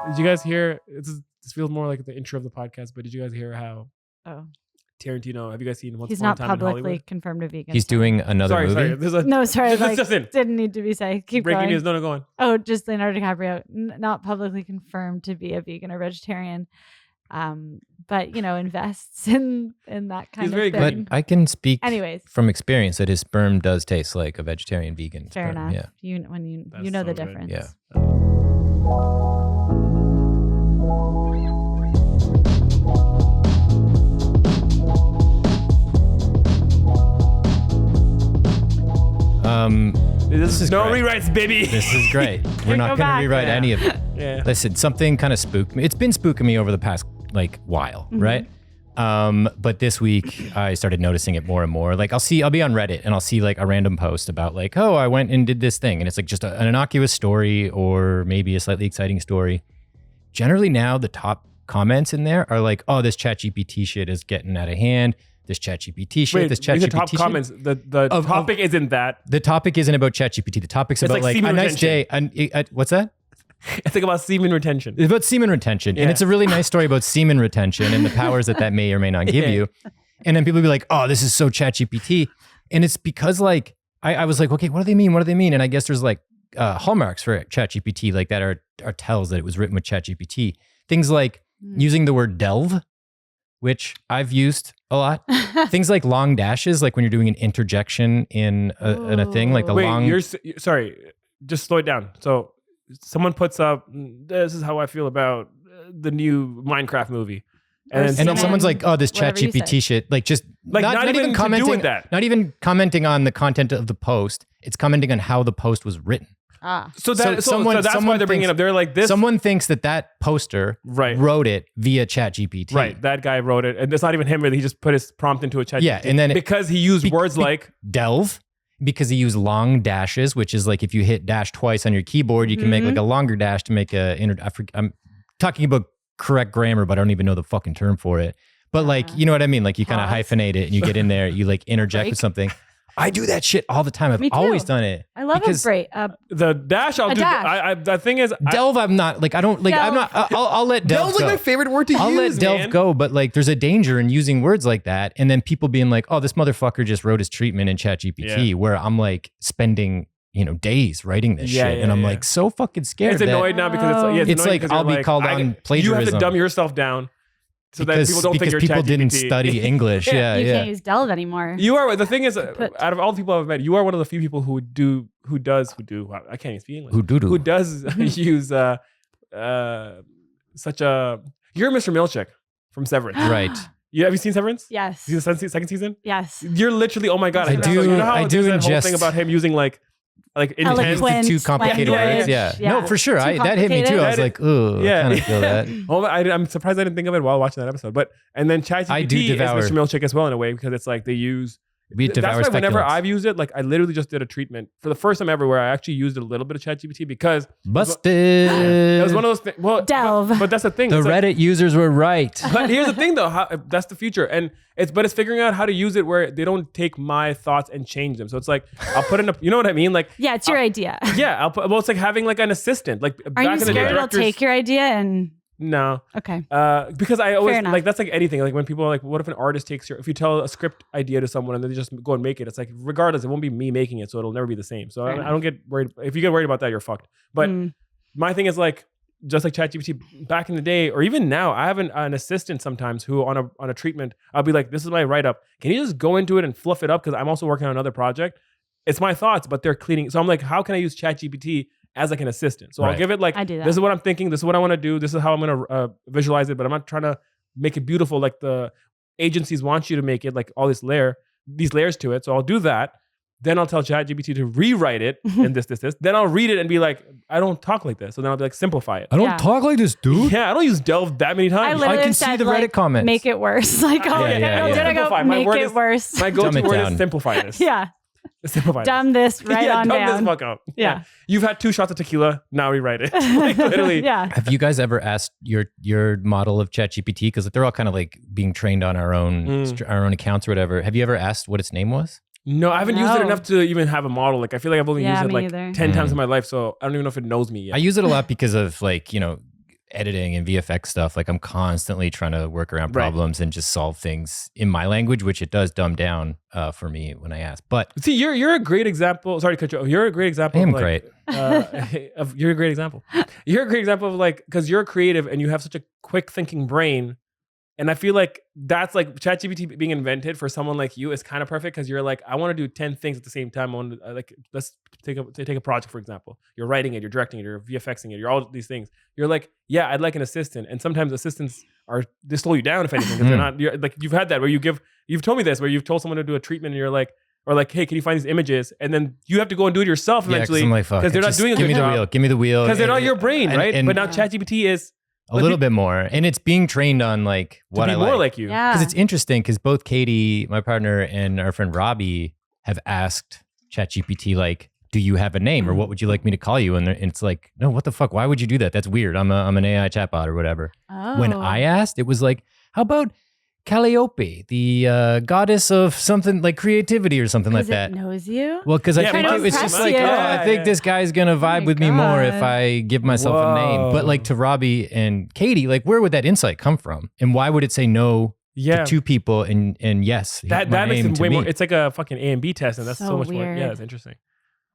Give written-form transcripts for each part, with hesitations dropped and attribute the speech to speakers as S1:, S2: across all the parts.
S1: Did you guys hear? This feels more like the intro of the podcast, but did you guys hear how Tarantino? Have you guys seen Once
S2: He's
S1: Upon a
S2: not
S1: Time in
S2: publicly
S1: Hollywood?
S2: confirmed a vegan.
S3: He's doing another movie.
S2: Sorry.
S1: This just in.
S2: Didn't need to be said. Keep
S1: Breaking
S2: going.
S1: news. No, go on.
S2: Oh, just Leonardo DiCaprio, not publicly confirmed to be a vegan or vegetarian, but invests in that kind
S1: He's
S2: of
S1: very
S2: thing.
S3: But I can speak
S2: Anyways,
S3: from experience that his sperm does taste like a vegetarian vegan
S2: fair
S3: sperm.
S2: enough.
S3: Yeah.
S2: You know
S1: so
S2: the
S1: good.
S2: difference.
S3: Yeah.
S1: This is no
S3: great.
S1: rewrites, baby.
S3: This is great. We're not going to rewrite any of it.
S1: Yeah.
S3: Listen, something kind of spooked me. It's been spooking me over the past while, right? But this week I started noticing it more and more. Like I'll be on Reddit and I'll see like a random post about like, oh, I went and did this thing. And it's like just an innocuous story or maybe a slightly exciting story. Generally now the top comments in there are like, oh, this ChatGPT shit is getting out of hand. This ChatGPT shit, this ChatGPT
S1: the top
S3: shit.
S1: comments. The topic isn't that.
S3: The topic isn't about ChatGPT. The topic's about
S1: like
S3: like a
S1: semen
S3: nice day. What's that?
S1: It's like about semen retention.
S3: It's about semen retention.
S1: Yeah.
S3: And it's a really nice story about semen retention and the powers that may or may not give you. And then people will be like, oh, this is so ChatGPT. And it's because like, I was like, okay, what do they mean? What do they mean? And I guess there's like hallmarks for ChatGPT like that are tells that it was written with ChatGPT. Things like using the word delve, which I've used a lot. Things like long dashes, like when you're doing an interjection in a thing, like the long.
S1: Sorry, just slow it down. So someone puts up, this is how I feel about the new Minecraft movie. And then
S3: someone's like, oh, this ChatGPT shit. Like just
S1: like not even commenting with that.
S3: Not even commenting on the content of the post. It's commenting on how the post was written.
S1: So that's why they're bringing it up. They're like this.
S3: Someone thinks that poster wrote it via ChatGPT.
S1: Right, that guy wrote it, and it's not even him. Really, he just put his prompt into a ChatGPT.
S3: Yeah, and then
S1: because he used words like
S3: delve, because he used long dashes, which is like if you hit dash twice on your keyboard, you can make like a longer dash to make I'm talking about correct grammar, but I don't even know the fucking term for it. But like, you know what I mean? Like you kind of hyphenate it and you get in there, you like interject with something. I do that shit all the time. I've always done it.
S2: I love a break.
S1: The dash, I'll do. The thing is,
S3: delve. I'm not like I don't like. I'm not. I'll let delve.
S1: Delve's
S3: go.
S1: like my favorite word to use.
S3: I'll let delve go, but like, there's a danger in using words like that, and then people being like, "Oh, this motherfucker just wrote his treatment in ChatGPT," where I'm like spending days writing this shit, and I'm like so fucking scared.
S1: It's annoyed now because
S3: it's like I'll be called on plagiarism.
S1: You have to dumb yourself down. So that people don't think you're
S3: people
S1: ChatGPT.
S3: didn't study English. You
S2: can't use delve anymore.
S1: You are. The thing is, out of all the people I've met, you are one of the few people who does. I can't even speak English. Who does use such a. You're Mr. Milchick from Severance,
S3: right?
S1: Have you seen Severance?
S2: Yes.
S1: You see the second season?
S2: Yes.
S1: You're literally. Oh my god!
S3: I do.
S1: You know how
S3: I do
S1: there's that whole
S3: ingest
S1: thing about him using like intense,
S3: too complicated words. Yeah. No, for sure. That hit me too. I was like, ooh, I kind of feel that.
S1: I'm surprised I didn't think of it while watching that episode. And then ChatGPT is Mr. Milchick as well in a way because it's like they use. That's why whenever I've used it, like I literally just did a treatment for the first time ever where I actually used a little bit of ChatGPT because
S3: busted.
S1: It was one of those things. Well,
S2: delve.
S1: But that's the thing.
S3: The Reddit users were right.
S1: But here's the thing, though. That's the future, and it's figuring out how to use it where they don't take my thoughts and change them. So it's like I'll put in you know what I mean? Like
S2: it's your idea.
S1: Yeah, it's like having like an assistant. Like
S2: are
S1: back
S2: you
S1: in the
S2: scared
S1: day,
S2: it'll take your idea and?
S1: No.
S2: Okay.
S1: Because I always like that's like anything. Like when people are like, what if an artist if you tell a script idea to someone and then they just go and make it? It's like regardless, it won't be me making it, so it'll never be the same. So I don't get worried. If you get worried about that, you're fucked. But my thing is like just like ChatGPT back in the day, or even now, I have an assistant sometimes who on a treatment, I'll be like, this is my write up. Can you just go into it and fluff it up? Because I'm also working on another project. It's my thoughts, but they're cleaning. So I'm like, how can I use ChatGPT as like an assistant? So I'll give it like, this is what I'm thinking. This is what I want to do. This is how I'm going to visualize it. But I'm not trying to make it beautiful like the agencies want you to make it, like all these layers to it. So I'll do that. Then I'll tell ChatGPT to rewrite it and this. Then I'll read it and be like, I don't talk like this. So then I'll be like, simplify it.
S3: I don't talk like this, dude.
S1: Yeah, I don't use delve that many times.
S2: I
S3: can see the Reddit comments.
S2: Make it worse. Like, make it worse.
S1: My go-to word is simplify this.
S2: Yeah.
S1: Simplify
S2: dumb this right on down.
S1: Dumb this fuck up.
S2: Yeah.
S1: You've had 2 shots of tequila. Now rewrite it. Like, literally.
S2: Yeah.
S3: Have you guys ever asked your model of ChatGPT? Because they're all kind of like being trained on our own accounts or whatever. Have you ever asked what its name was?
S1: No, I haven't used it enough to even have a model. Like I feel like I've only used it like
S2: either.
S1: 10 times in my life, so I don't even know if it knows me yet.
S3: I use it a lot because of like, editing and VFX stuff, like I'm constantly trying to work around problems and just solve things in my language, which it does dumb down for me when I ask. But
S1: see, you're a great example. Sorry to cut you off. You're a great example.
S3: I am
S1: of like,
S3: great.
S1: You're a great example. You're a great example of like, because you're creative and you have such a quick thinking brain. And I feel like that's like ChatGPT being invented for someone like you is kind of perfect because you're like, I want to do 10 things at the same time. I want to like, let's take a project, for example. You're writing it, you're directing it, you're VFXing it, you're all these things. You're like, yeah, I'd like an assistant. And sometimes assistants they slow you down if anything because they're not, you're, like you've had that where you've told me this, where you've told someone to do a treatment and you're like, or like, hey, can you find these images? And then you have to go and do it yourself eventually because they're not doing a good job.
S3: Give me the wheel.
S1: Because they're not your brain, right? But now ChatGPT is
S3: a little bit more, and it's being trained on like what I like.
S1: More like you.
S3: Because it's interesting because both Katie, my partner, and our friend Robbie have asked ChatGPT like, do you have a name or what would you like me to call you? And it's like, no, what the fuck? Why would you do that? That's weird. I'm an AI chatbot or whatever.
S2: Oh.
S3: When I asked, it was like, how about Calliope, the goddess of something like creativity or something like that.
S2: It knows you?
S3: Well, because I think it's just like, I think this guy's going to vibe with me more if I give myself a name. But like to Robbie and Katie, like where would that insight come from? And why would it say no to two people and yes?
S1: That makes it way more, it's like a fucking A and B test and that's so much more. Yeah, it's interesting.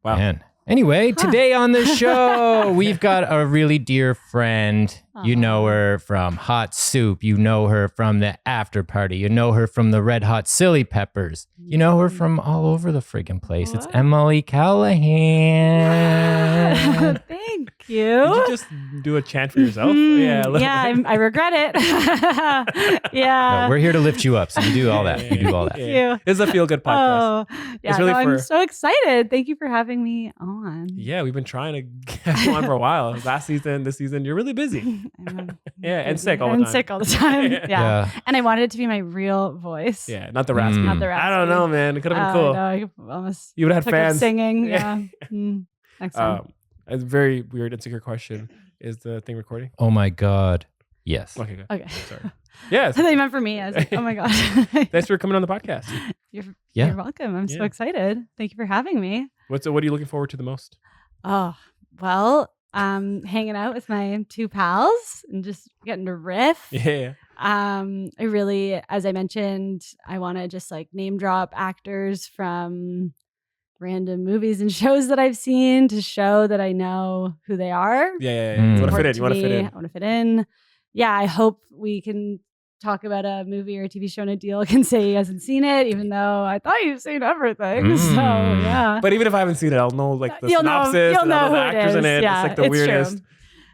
S1: Wow.
S3: Man. Anyway, today on the show, we've got a really dear friend. You know her from Hot Soup. You know her from the After Party. You know her from the Red Hot Silly Peppers. You know her from all over the friggin' place. It's Emily Callahan.
S2: Thank you.
S1: Did you just do a chant for yourself?
S2: I regret it. Yeah.
S3: No, we're here to lift you up. So you do all that. You do all that.
S2: Thank you.
S1: It's a feel-good podcast.
S2: Yeah, really I'm so excited. Thank you for having me on.
S1: Yeah, we've been trying to get you on for a while. Last season, this season, you're really busy. And sick all the time.
S2: And sick all the time. Yeah. And I wanted it to be my real voice.
S1: Yeah, not the raspy.
S2: Not the raspy.
S1: I don't know, man. It could have been cool.
S2: I almost
S1: you would have had fans
S2: singing. Yeah. Next time.
S1: A very weird, insecure question. Is the thing recording?
S3: Oh my God. Yes.
S1: Okay, good.
S2: Okay.
S1: Sorry. Yes.
S2: I thought you meant for me. I was like, oh my God.
S1: Thanks for coming on the podcast.
S2: You're welcome. I'm so excited. Thank you for having me.
S1: What are you looking forward to the most?
S2: Oh, well, hanging out with my two pals and just getting to riff.
S1: Yeah.
S2: I really, as I mentioned, I want to just like name drop actors from random movies and shows that I've seen to show that I know who they are.
S1: Yeah. You want to fit in.
S2: I want to fit in. Yeah, I hope we can talk about a movie or a TV show and a deal can say he hasn't seen it, even though I thought you've seen everything. So yeah.
S1: But even if I haven't seen it, I'll know like the synopsis and all the actors in it.
S2: Yeah,
S1: it's like the weirdest.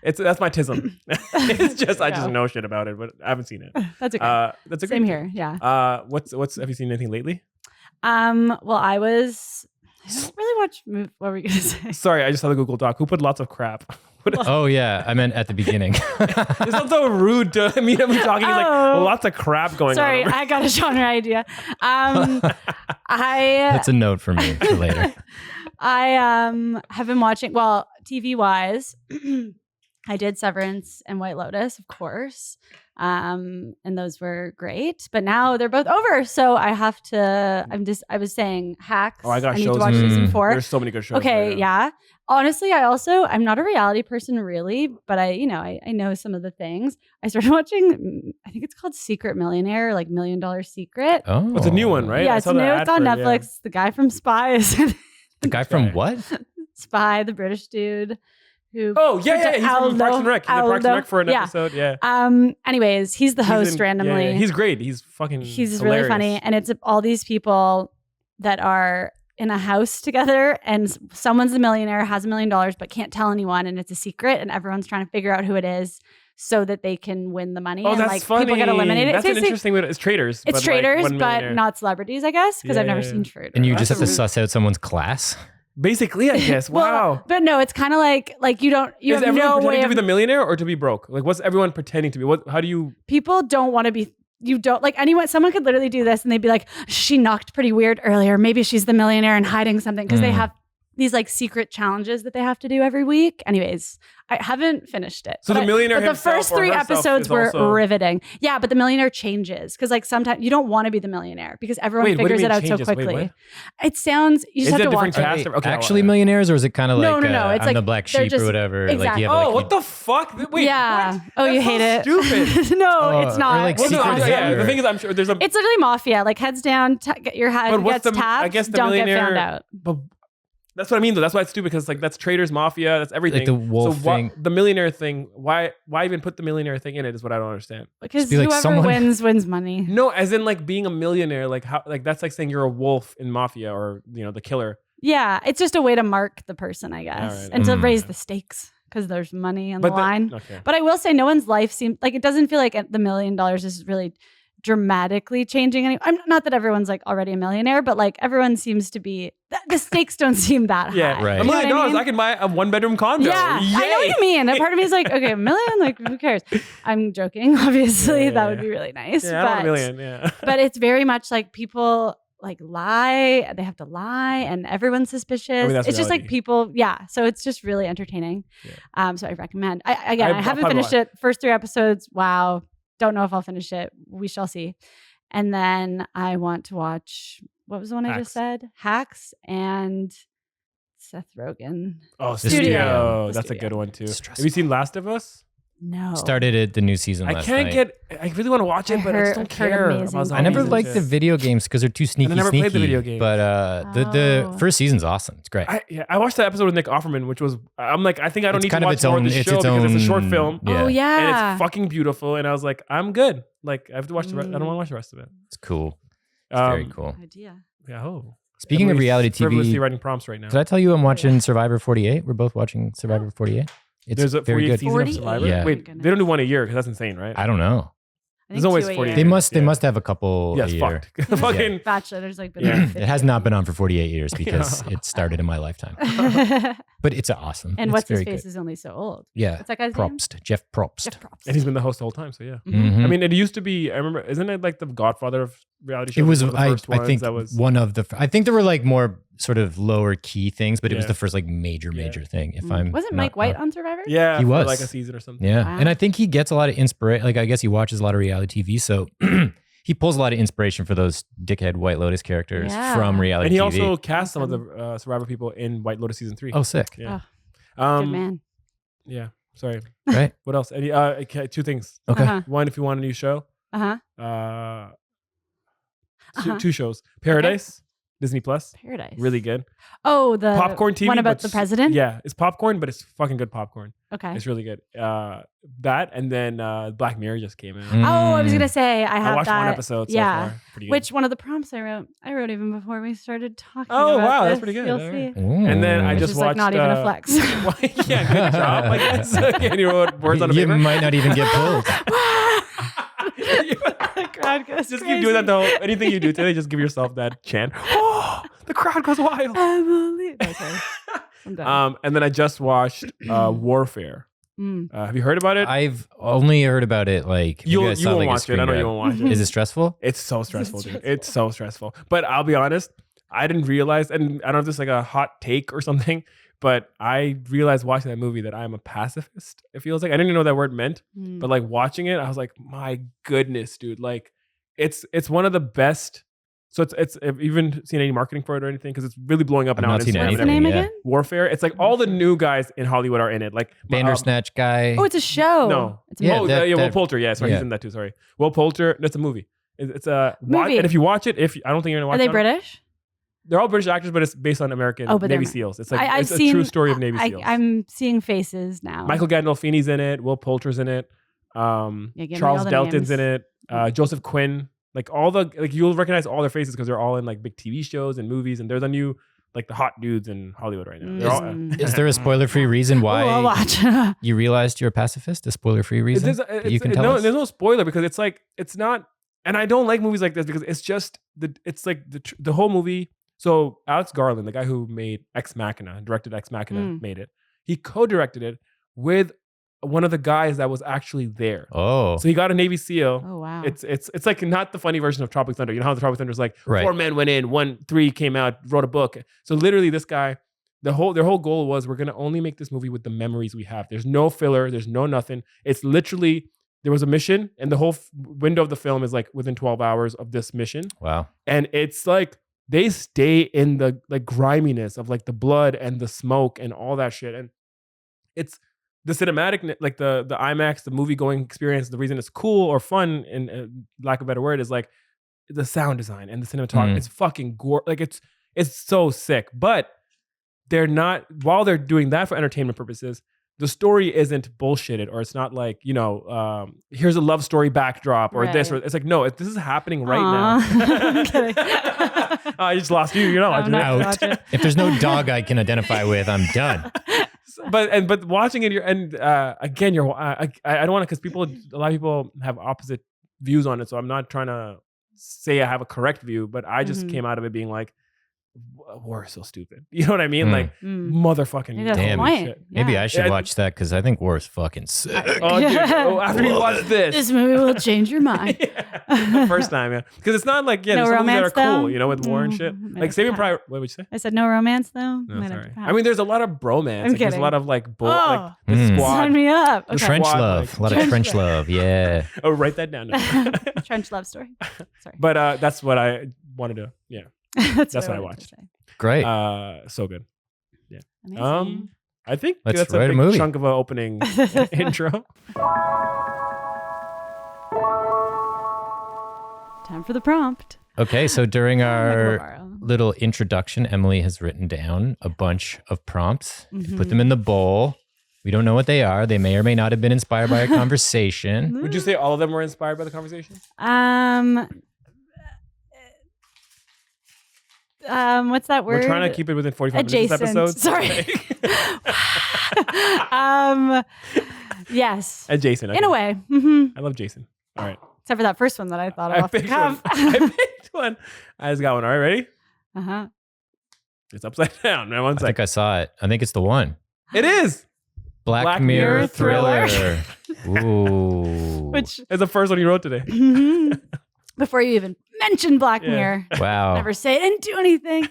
S2: True.
S1: That's my tism. It's just I just know shit about it, but I haven't seen it.
S2: That's okay.
S1: That's a
S2: same here. Yeah.
S1: What's have you seen anything lately?
S2: Well, I don't really watch movies. What were you gonna say?
S1: Sorry, I just saw the Google Doc. Who put lots of crap?
S3: Oh yeah, I meant at the beginning.
S1: It sounds so rude to me. I'm talking like lots of crap going on.
S2: Sorry, I got a genre idea.
S3: That's a note for me for later.
S2: I have been watching. Well, TV wise, I did Severance and White Lotus, of course. And those were great, but now they're both over. So I have to, I was saying Hacks.
S1: Oh, I got
S2: need
S1: shows.
S2: to watch season 4.
S1: There's so many good shows.
S2: Okay.
S1: Right
S2: yeah. Honestly, I'm not a reality person really, but I know some of the things. I started watching, I think it's called Secret Millionaire, like $1 Million Secret.
S3: Oh,
S1: it's a new one, right?
S2: Yeah, it's new. It's on Netflix. Yeah. The guy from Spy is
S3: the guy from what?
S2: Spy, the British dude. Who
S1: he's from Parks and Rec. He's in Parks and Rec for an episode. Yeah.
S2: Anyways, he's the host randomly.
S1: Yeah. He's great. He's
S2: hilarious.
S1: Really
S2: funny, and it's all these people that are in a house together, and someone's a millionaire, has $1 million, but can't tell anyone, and it's a secret, and everyone's trying to figure out who it is so that they can win the money.
S1: Oh,
S2: and
S1: that's funny.
S2: People get eliminated.
S1: That's an interesting way. It's traders.
S2: It's traders, but not celebrities, I guess, because I've never seen traders.
S3: And you just have to suss out someone's class.
S1: Basically, I guess. Wow.
S2: Well, but no, it's kind of like you don't. You
S1: is
S2: have
S1: everyone
S2: no
S1: pretending
S2: way
S1: to be the millionaire or to be broke? Like, what's everyone pretending to be? How do you?
S2: People don't want to be. You don't like anyone. Someone could literally do this, and they'd be like, "She knocked pretty weird earlier. Maybe she's the millionaire and hiding something," because they have these like secret challenges that they have to do every week. Anyways, I haven't finished it.
S1: So the millionaire
S2: but the
S1: himself
S2: first
S1: or
S2: 3
S1: herself
S2: episodes
S1: is
S2: were
S1: also-
S2: riveting. Yeah, but the millionaire changes because like sometimes you don't want to be the millionaire because everyone
S1: Wait, what do you
S2: figures it
S1: mean
S2: out
S1: changes?
S2: so
S1: Wait,
S2: quickly.
S1: what?
S2: It sounds you
S1: Is
S2: just
S1: it
S2: have to
S1: a
S2: watch
S1: different
S2: it.
S1: cast?
S3: Are they
S1: Okay,
S3: actually
S1: well,
S3: millionaires, or is it kind of
S2: No,
S3: like
S2: no, it's
S3: I'm
S2: like
S3: the black
S2: they're
S3: sheep
S2: just-
S3: or whatever? Like
S2: exactly.
S3: you have
S1: Oh,
S3: like
S1: what the fuck? Wait,
S2: yeah.
S1: what?
S2: Oh, you
S1: That's
S2: hate
S1: so
S2: it.
S1: stupid.
S2: No,
S3: Oh,
S2: it's
S3: or
S2: not.
S3: like
S1: Well, no,
S3: secret
S1: yeah,
S3: hitler.
S1: the thing is, I'm sure there's a.
S2: It's literally mafia. Like heads down, get your head
S1: But what's
S2: gets
S1: the?
S2: tapped.
S1: I guess the
S2: don't get
S1: millionaire.
S2: found out.
S1: But that's what I mean, though. That's why it's stupid because like that's traders, mafia, that's everything.
S3: Like the wolf thing.
S1: The millionaire thing. Why even put the millionaire thing in it? Is what I don't understand.
S2: Because
S3: be like
S2: whoever
S3: someone-
S2: wins money.
S1: No, as in like being a millionaire. Like how? Like that's like saying you're a wolf in mafia or the killer.
S2: Yeah, it's just a way to mark the person, I guess,
S1: Alright.
S2: and to
S3: Mm.
S2: raise the stakes because there's money on
S1: But
S2: the line.
S1: okay.
S2: But I will say, no one's life seems like it doesn't feel like the $1 million is really dramatically changing any. I'm not that everyone's like already a millionaire, but like everyone seems to be. The stakes don't seem that
S1: Yeah,
S2: high.
S3: right.
S1: $1
S2: You know
S1: million,
S2: what I mean?
S1: I can buy a 1-bedroom condo.
S2: Yeah, I know what you mean. A part of me is like, okay, $1 million, like who cares? I'm joking. Obviously,
S1: Yeah,
S2: that
S1: yeah,
S2: would
S1: yeah.
S2: be really nice.
S1: Yeah, I
S2: but,
S1: want $1 million. Yeah.
S2: but it's very much like people like lie. They have to lie, and everyone's suspicious.
S1: that's
S2: It's just like
S1: reality.
S2: people. Yeah, so it's just really entertaining.
S1: Yeah.
S2: So I recommend. I
S1: I'll
S2: haven't
S1: probably
S2: finished it. First 3 episodes. Wow. Don't know if I'll finish it. We shall see. And then I want to watch. What was the one I just said? Hacks and Seth Rogen.
S1: Oh,
S3: Studio.
S1: Studio.
S2: The
S1: That's a
S2: Studio.
S1: good one too.
S3: Stressful.
S1: Have you seen Last of Us?
S2: No.
S3: Started it the new season
S1: I
S3: last
S1: can't
S3: night.
S1: get. I really want to watch it,
S2: I
S1: but I just don't
S2: heard
S1: care.
S2: amazing
S1: about
S3: I never
S1: zombies and
S3: liked the
S1: shit.
S3: video games because they're too sneaky.
S1: never played the
S3: sneaky.
S1: video games.
S3: But the
S2: Oh.
S3: first season's awesome. It's great.
S1: I watched that episode with Nick Offerman, which was I'm like I think I don't
S3: It's
S1: need to
S3: kind of
S1: watch
S3: its
S1: more
S3: own.
S1: of the
S3: It's
S1: show
S3: its
S1: because
S3: own.
S1: it's a short film
S2: Oh
S3: Yeah,
S1: and
S2: yeah.
S1: it's fucking beautiful. And I was like, I'm good. Like I have to watch the rest. I don't want to watch the rest of it.
S3: it's cool. It's very
S1: Um,
S3: cool.
S2: Idea.
S1: Yeah. Oh.
S3: Speaking of
S1: Emily's
S3: reality
S1: frivolously
S3: TV,
S1: writing prompts right now.
S3: did I tell you I'm watching Survivor 48? We're both watching Survivor 48. It's
S1: There's a
S3: very
S1: 48
S3: good.
S1: season of
S2: 48?
S1: Survivor.
S3: Yeah.
S1: Wait,
S2: Oh my
S1: they don't do one a year because that's insane, right?
S3: I don't know.
S2: I
S1: There's
S2: think
S1: always
S2: 2 a
S1: 48.
S2: year.
S3: They must have a couple
S1: Yes,
S3: a year.
S1: fucked. Fucking.
S2: Bachelor, there's like been
S1: Yeah.
S2: like
S3: It has not been on for 48 years because it started in my lifetime.
S2: 50.
S3: But it's awesome.
S2: And
S3: it's
S2: what's his
S3: very
S2: face
S3: good.
S2: is only so old.
S3: Yeah.
S2: What's that guy's name?
S3: Probst. Jeff Probst.
S2: Jeff Probst.
S1: And he's been the host the whole time, so yeah.
S3: Mhm.
S1: I mean, it used to be. I remember, isn't it like the Godfather of reality shows?
S3: It was,
S1: one of the first
S3: I
S1: ones
S3: think,
S1: that was.
S3: one of the. I think there were like more sort of lower key things, but it was
S1: Yeah.
S3: the first like major thing. If I'm
S2: Wasn't
S3: not
S2: Mike White
S3: wrong.
S2: on Survivor?
S1: Yeah,
S3: He
S1: for
S3: was.
S1: like a season or something.
S3: Yeah,
S2: Wow.
S3: and I think he gets a lot of inspiration. Like I guess he watches a lot of reality TV, so he pulls a lot of inspiration for those dickhead White Lotus characters
S2: Yeah.
S3: from reality
S1: And he
S3: TV.
S1: also cast some of the Survivor people in White Lotus season 3.
S3: Oh, sick!
S1: yeah.
S2: Good man.
S1: Yeah. Sorry.
S3: Right?
S1: What else? Any? Okay, 2 things.
S3: Okay.
S2: Uh-huh.
S1: One, if you want a new show,
S2: Uh-huh.
S1: two, 2 shows. Paradise, Disney Plus,
S2: Paradise.
S1: really good.
S2: Oh, the
S1: Popcorn TV.
S2: one about
S1: but
S2: the president?
S1: Yeah, it's popcorn, but it's fucking good popcorn.
S2: Okay.
S1: It's really good. That and then Black Mirror just came out.
S2: Oh, I was
S3: Mm.
S2: gonna say I have
S1: I watched
S2: that.
S1: one episode so
S2: yeah.
S1: far. Pretty good.
S2: Which one of the prompts I wrote even before we started talking.
S1: Oh,
S2: about
S1: wow, that's
S2: this.
S1: pretty good.
S2: You'll
S1: All
S2: see.
S1: right. And then I
S3: Ooh.
S2: Which
S1: just
S2: is
S1: watched.
S2: like not even a flex.
S1: well, yeah, good job. I guess. And you wrote words on a
S3: you
S1: paper.
S3: might not even get pulled.
S2: The crowd goes
S1: Just
S2: crazy.
S1: keep doing that though. Anything you do today, just give yourself that chant. Oh, the crowd goes wild.
S2: Emily. No, sorry. I'm done.
S1: And then I just watched Warfare. Have you heard about it?
S3: I've only heard about it. Like
S1: you
S3: maybe I
S1: you
S3: saw,
S1: won't
S3: like, a
S1: watch it. I know
S3: screen
S1: you
S3: grab.
S1: won't watch it.
S3: Is it stressful?
S1: It's so stressful, dude.
S2: stressful.
S1: It's so stressful. But I'll be honest, I didn't realize, and I don't know if this is like a hot take or something, but I realized watching that movie that I'm a pacifist. It feels like I didn't even know that word meant, but like watching it, I was like, my goodness, dude. Like it's one of the best. So it's have you even seen any marketing for it or anything? Because it's really blowing up
S3: I've
S1: now.
S3: not
S1: on
S3: seen
S1: Instagram and
S2: What's the
S3: anything.
S2: name
S3: yeah.
S2: again?
S1: Warfare. It's like all the new guys in Hollywood are in it. Like
S3: Bandersnatch guy.
S2: Oh, it's a show.
S1: no.
S2: It's a
S3: Yeah,
S1: Oh,
S2: movie.
S1: Will
S3: that-
S1: Poulter. Yeah, sorry,
S3: yeah.
S1: he's in that too. Sorry, Will Poulter. That's a movie. It's a
S2: Movie.
S1: And if you watch it, I don't think you're gonna watch.
S2: Are they
S1: it.
S2: British?
S1: They're all British actors, but it's based on American
S2: Oh, but
S1: Navy
S2: they're-
S1: SEAls. It's like
S2: I've
S1: it's a
S2: seen,
S1: true story of Navy SEAls.
S2: I'm seeing faces now.
S1: Michael Gandolfini's in it. Will Poulter's in it.
S2: give me
S1: Charles
S2: all the
S1: Delton's
S2: names.
S1: in it. Joseph Quinn. Like all the you'll recognize all their faces because they're all in like big TV shows and movies. And there's a new like the hot dudes in Hollywood right now. They're all,
S3: Is there a spoiler-free reason
S2: Ooh, I'll
S3: why
S2: watch.
S3: you realized you're a pacifist? A spoiler-free reason that you can tell us?
S1: There's no spoiler because it's like it's not. And I don't like movies like this because it's just it's like the whole movie. So Alex Garland, the guy who made Ex Machina, directed Ex Machina, made it. He co-directed it with one of the guys that was actually there.
S3: Oh,
S1: So he got a Navy SEAL.
S2: Oh wow.
S1: It's like not the funny version of Tropic Thunder. You know how the Tropic Thunder is like
S3: Right.
S1: 4 men went in, 3 came out, wrote a book. So literally this guy their whole goal was, we're gonna only make this movie with the memories we have. There's no filler. There's no nothing. It's literally, there was a mission, and the whole window of the film is like within 12 hours of this mission.
S3: Wow.
S1: And it's like they stay in the like griminess of like the blood and the smoke and all that shit. And it's the cinematic, like the IMAX, the movie going experience. The reason it's cool or fun, in lack of a better word, is like the sound design and the cinematography. It's fucking like it's so sick. But they're not, while they're doing that for entertainment purposes, the story isn't bullshitted, or it's not like, here's a love story backdrop or this, or it's like, no, this is happening right now.
S2: I'm kidding.
S1: I just lost you. You're not watching
S3: out. If there's no dog I can identify with, I'm done.
S1: But watching it, again, I don't want to, because a lot of people have opposite views on it. So I'm not trying to say I have a correct view, but I just came out of it being like, war is so stupid. You know what I mean? Like, motherfucking
S3: damn
S1: shit.
S3: Maybe I should watch that, because I think war is fucking sick.
S1: Oh, dude. After you watch this
S2: movie will change your mind.
S1: The first time, yeah. Because it's not like,
S2: No
S1: there's some movies that are
S2: romance,
S1: cool, with war and shit. Like Saving Private, what would you say?
S2: I said no romance though.
S1: No, sorry. I mean, there's a lot of bromance. Like, there's a lot of like, like the squad.
S2: Sign me up. Okay.
S3: Trench
S1: Squad,
S3: love. A lot of trench love. Yeah.
S1: Oh, write that down.
S2: Trench love story. Sorry.
S1: But that's what I wanted to, that's what I watched.
S3: Great.
S1: So good. Yeah.
S2: Amazing.
S1: I think
S3: Let's
S1: that's a
S3: write a
S1: big
S3: movie.
S1: chunk of an opening intro.
S2: Time for the prompt.
S3: Okay, so during
S2: Michael
S3: our
S2: Barbaro.
S3: little introduction, Emily has written down a bunch of prompts. Put them in the bowl. We don't know what they are. They may or may not have been inspired by a conversation.
S1: Would you say all of them were inspired by the conversation?
S2: What's that word?
S1: We're trying to keep it within 45 minutes this episode.
S2: Sorry. Yes.
S1: Jason.
S2: In a way.
S1: I love Jason. All right.
S2: Except for that first one that I thought of off the
S1: picked
S2: cuff.
S1: I picked one. I just got one. All right, ready?
S2: Uh-huh.
S1: It's upside down. Now, one
S3: I think
S1: second.
S3: I saw it. I think it's the one.
S1: It is.
S3: Black
S1: Mirror
S3: Mirror
S2: thriller.
S3: thriller. Ooh.
S2: Which,
S1: It's the first one you wrote today.
S2: before you even mentioned Black
S1: Yeah.
S2: Mirror,
S3: Wow.
S2: never say it, didn't do anything.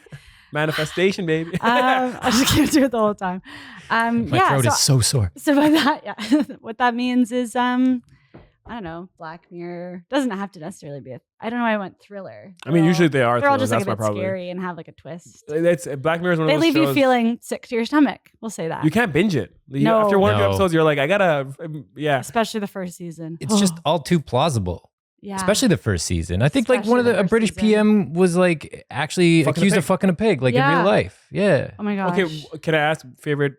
S1: Manifestation, baby.
S2: I just can't do it the whole time.
S3: My throat is so sore.
S2: So by that, what that means is, I don't know, Black Mirror doesn't have to necessarily be I don't know why I went thriller.
S1: I mean, usually they are.
S2: They're all
S1: thrillers.
S2: just like
S1: That's
S2: a bit
S1: my problem.
S2: scary and have like a twist.
S1: It's Black Mirror is one of
S2: They
S1: those
S2: leave
S1: shows.
S2: you feeling sick to your stomach. We'll say that.
S1: You can't binge it.
S2: No.
S1: After one or two
S3: No.
S1: episodes, you're like, I gotta, yeah.
S2: Especially the first season.
S3: It's just all too plausible.
S2: yeah.
S3: Especially the first season. I think like one of
S2: Especially
S3: the
S2: the
S3: a
S2: first
S3: British
S2: season.
S3: PM was like actually
S1: Fucking a
S3: accused
S1: pig.
S3: of fucking a pig, like in
S2: Yeah.
S3: real life. Yeah.
S2: Oh my gosh.
S1: Okay, can I ask favorite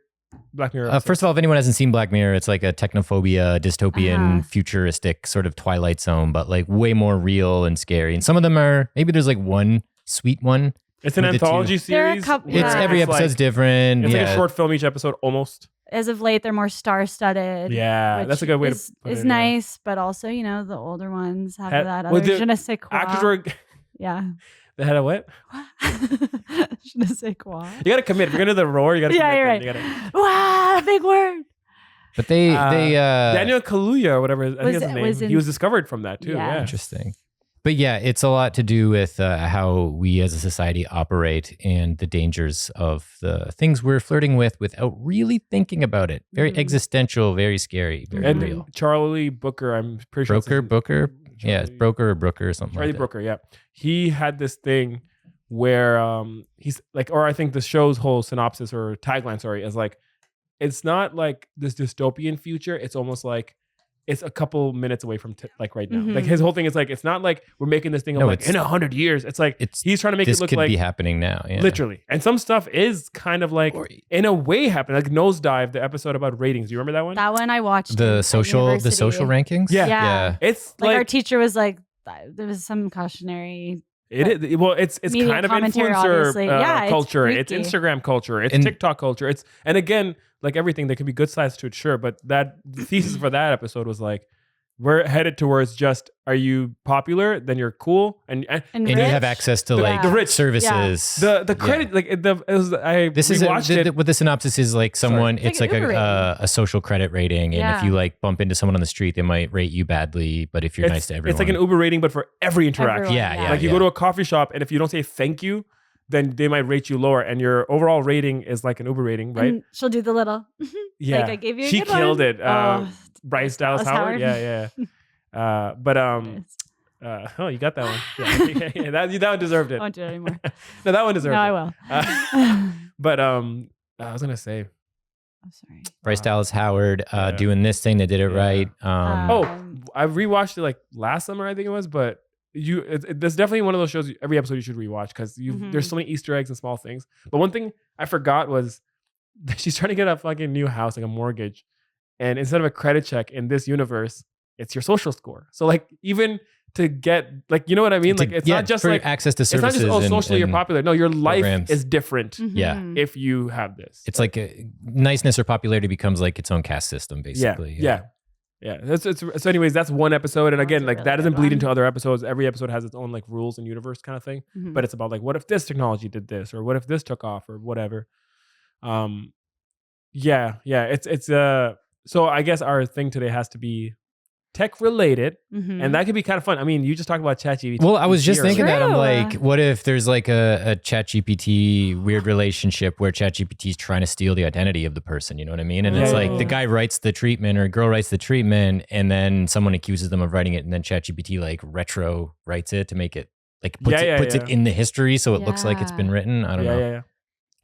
S1: Black Mirror? episode?
S3: First of all, if anyone hasn't seen Black Mirror, it's like a technophobia, dystopian,
S2: Uh-huh.
S3: futuristic sort of Twilight Zone, but like way more real and scary. And some of them are, maybe there's like one sweet one.
S1: It's an
S3: with the two.
S1: anthology
S2: There are a
S1: series.
S2: couple-
S1: where
S3: It's
S2: Yeah.
S3: every
S1: like-
S3: episode's different.
S1: It's
S3: yeah.
S1: like a short film each episode, almost.
S2: As of late, they're more star-studded.
S1: Yeah,
S2: which
S1: that's a good way
S2: is,
S1: to put
S2: is
S1: it.
S2: nice, but also, the older ones have
S1: Had-
S2: that
S1: well,
S2: other
S1: the
S2: je ne sais quoi.
S1: Actors were.
S2: Yeah.
S1: They had a what?
S2: Je ne sais quoi.
S1: You gotta commit. If you're gonna do the roar, you gotta.
S2: Yeah,
S1: commit
S2: you're
S1: then.
S2: right.
S1: You gotta,
S2: Wow, big word.
S3: But they
S1: Daniel Kaluuya or whatever. I think
S2: Was-
S1: that's his name.
S2: was in-
S1: He was discovered from that too.
S2: Yeah.
S1: Yeah.
S3: Interesting. But yeah, it's a lot to do with how we as a society operate and the dangers of the things we're flirting with without really thinking about it. Very
S2: Mhm.
S3: existential, very scary, very
S1: And
S3: real.
S1: Charlie Booker, I'm pretty sure.
S3: Booker? Yeah, it's
S1: Charlie-
S3: Broker or Brooker or something
S1: Charlie
S3: like that.
S1: Brooker, yeah. He had this thing where he's like, or I think the show's whole synopsis or tagline, sorry, is like, it's not like this dystopian future. It's almost like it's a couple minutes away from like right now.
S2: Mhm.
S1: Like his whole thing is like, it's not like we're making this thing of
S3: No,
S1: like
S3: it's-
S1: in 100 years. It's like
S3: It's
S1: he's trying to make
S3: this
S1: it look
S3: could
S1: like
S3: be happening now. Yeah.
S1: literally. And some stuff is kind of like
S3: Or-
S1: in a way happening. Like Nosedive, the episode about ratings. Do you remember that one?
S2: That one I watched.
S3: the
S2: at
S3: social
S2: university.
S3: rankings.
S1: Yeah.
S2: Yeah.
S1: It's
S2: Like our
S1: like
S2: teacher was like, there was some cautionary.
S1: it is. Well, it's
S2: Media
S1: kind of
S2: commentary,
S1: influencer
S2: obviously. Yeah, it's
S1: culture. It's
S2: freaky.
S1: Instagram culture. It's
S3: And-
S1: TikTok culture. And again, like everything, there can be good sides to it, sure. But the thesis for that episode was like, we're headed towards just, are you popular? Then you're cool. And
S3: And you have access to
S1: The-
S3: like
S1: the rich.
S3: services.
S1: the credit, like it was, I
S3: This is
S1: watched it.
S3: what the synopsis is like. Someone,
S2: It's
S3: it's
S2: like
S3: like
S2: an Uber
S3: a social credit rating, and
S2: Yeah.
S3: if you like bump into someone on the street, they might rate you badly. But if you're nice to everyone,
S1: It's like an Uber rating, but for every interaction.
S2: Everyone,
S3: Yeah, yeah.
S1: Like you go to a coffee shop, and if you don't say thank you, then they might rate you lower, and your overall rating is like an Uber rating, right?
S2: And she'll do the little.
S1: Yeah,
S2: like I gave you.
S1: She
S2: good
S1: killed
S2: one.
S1: it. Bryce Dallas Howard. Yeah. Oh, you got that one. Yeah, that one deserved it.
S2: I won't do it anymore.
S1: No, that one deserved it.
S2: I will.
S1: But I was gonna say.
S2: I'm sorry.
S3: Bryce Dallas Howard doing this thing. They did it right.
S1: I rewatched it like last summer, I think it was. But there's definitely one of those shows. Every episode you should rewatch because there's so many Easter eggs and small things. But one thing I forgot was that she's trying to get a fucking new house, like a mortgage, and instead of a credit check in this universe, it's your social score. So like even to get like, you know what I mean? Like it's not just like
S3: access to services.
S1: It's not just socially you're popular. No, your life
S3: programs.
S1: is different.
S3: Yeah.
S1: If you have this,
S3: it's like niceness or popularity becomes like its own caste system, basically.
S1: Yeah. So anyways, that's one episode, and again, like that doesn't bleed into other episodes. Every episode has its own like rules and universe kind of thing. But it's about like, what if this technology did this, or what if this took off, or whatever. It's so I guess our thing today has to be tech related, and that could be kind of fun. I mean, you just talked about ChatGPT.
S3: Well, I was just thinking that. I'm like, what if there's like a ChatGPT weird relationship where ChatGPT is trying to steal the identity of the person? You know what I mean? And it's like the guy writes the treatment or girl writes the treatment, and then someone accuses them of writing it, and then ChatGPT like retro writes it to make it like puts it in the history so it looks like it's been written. I don't know.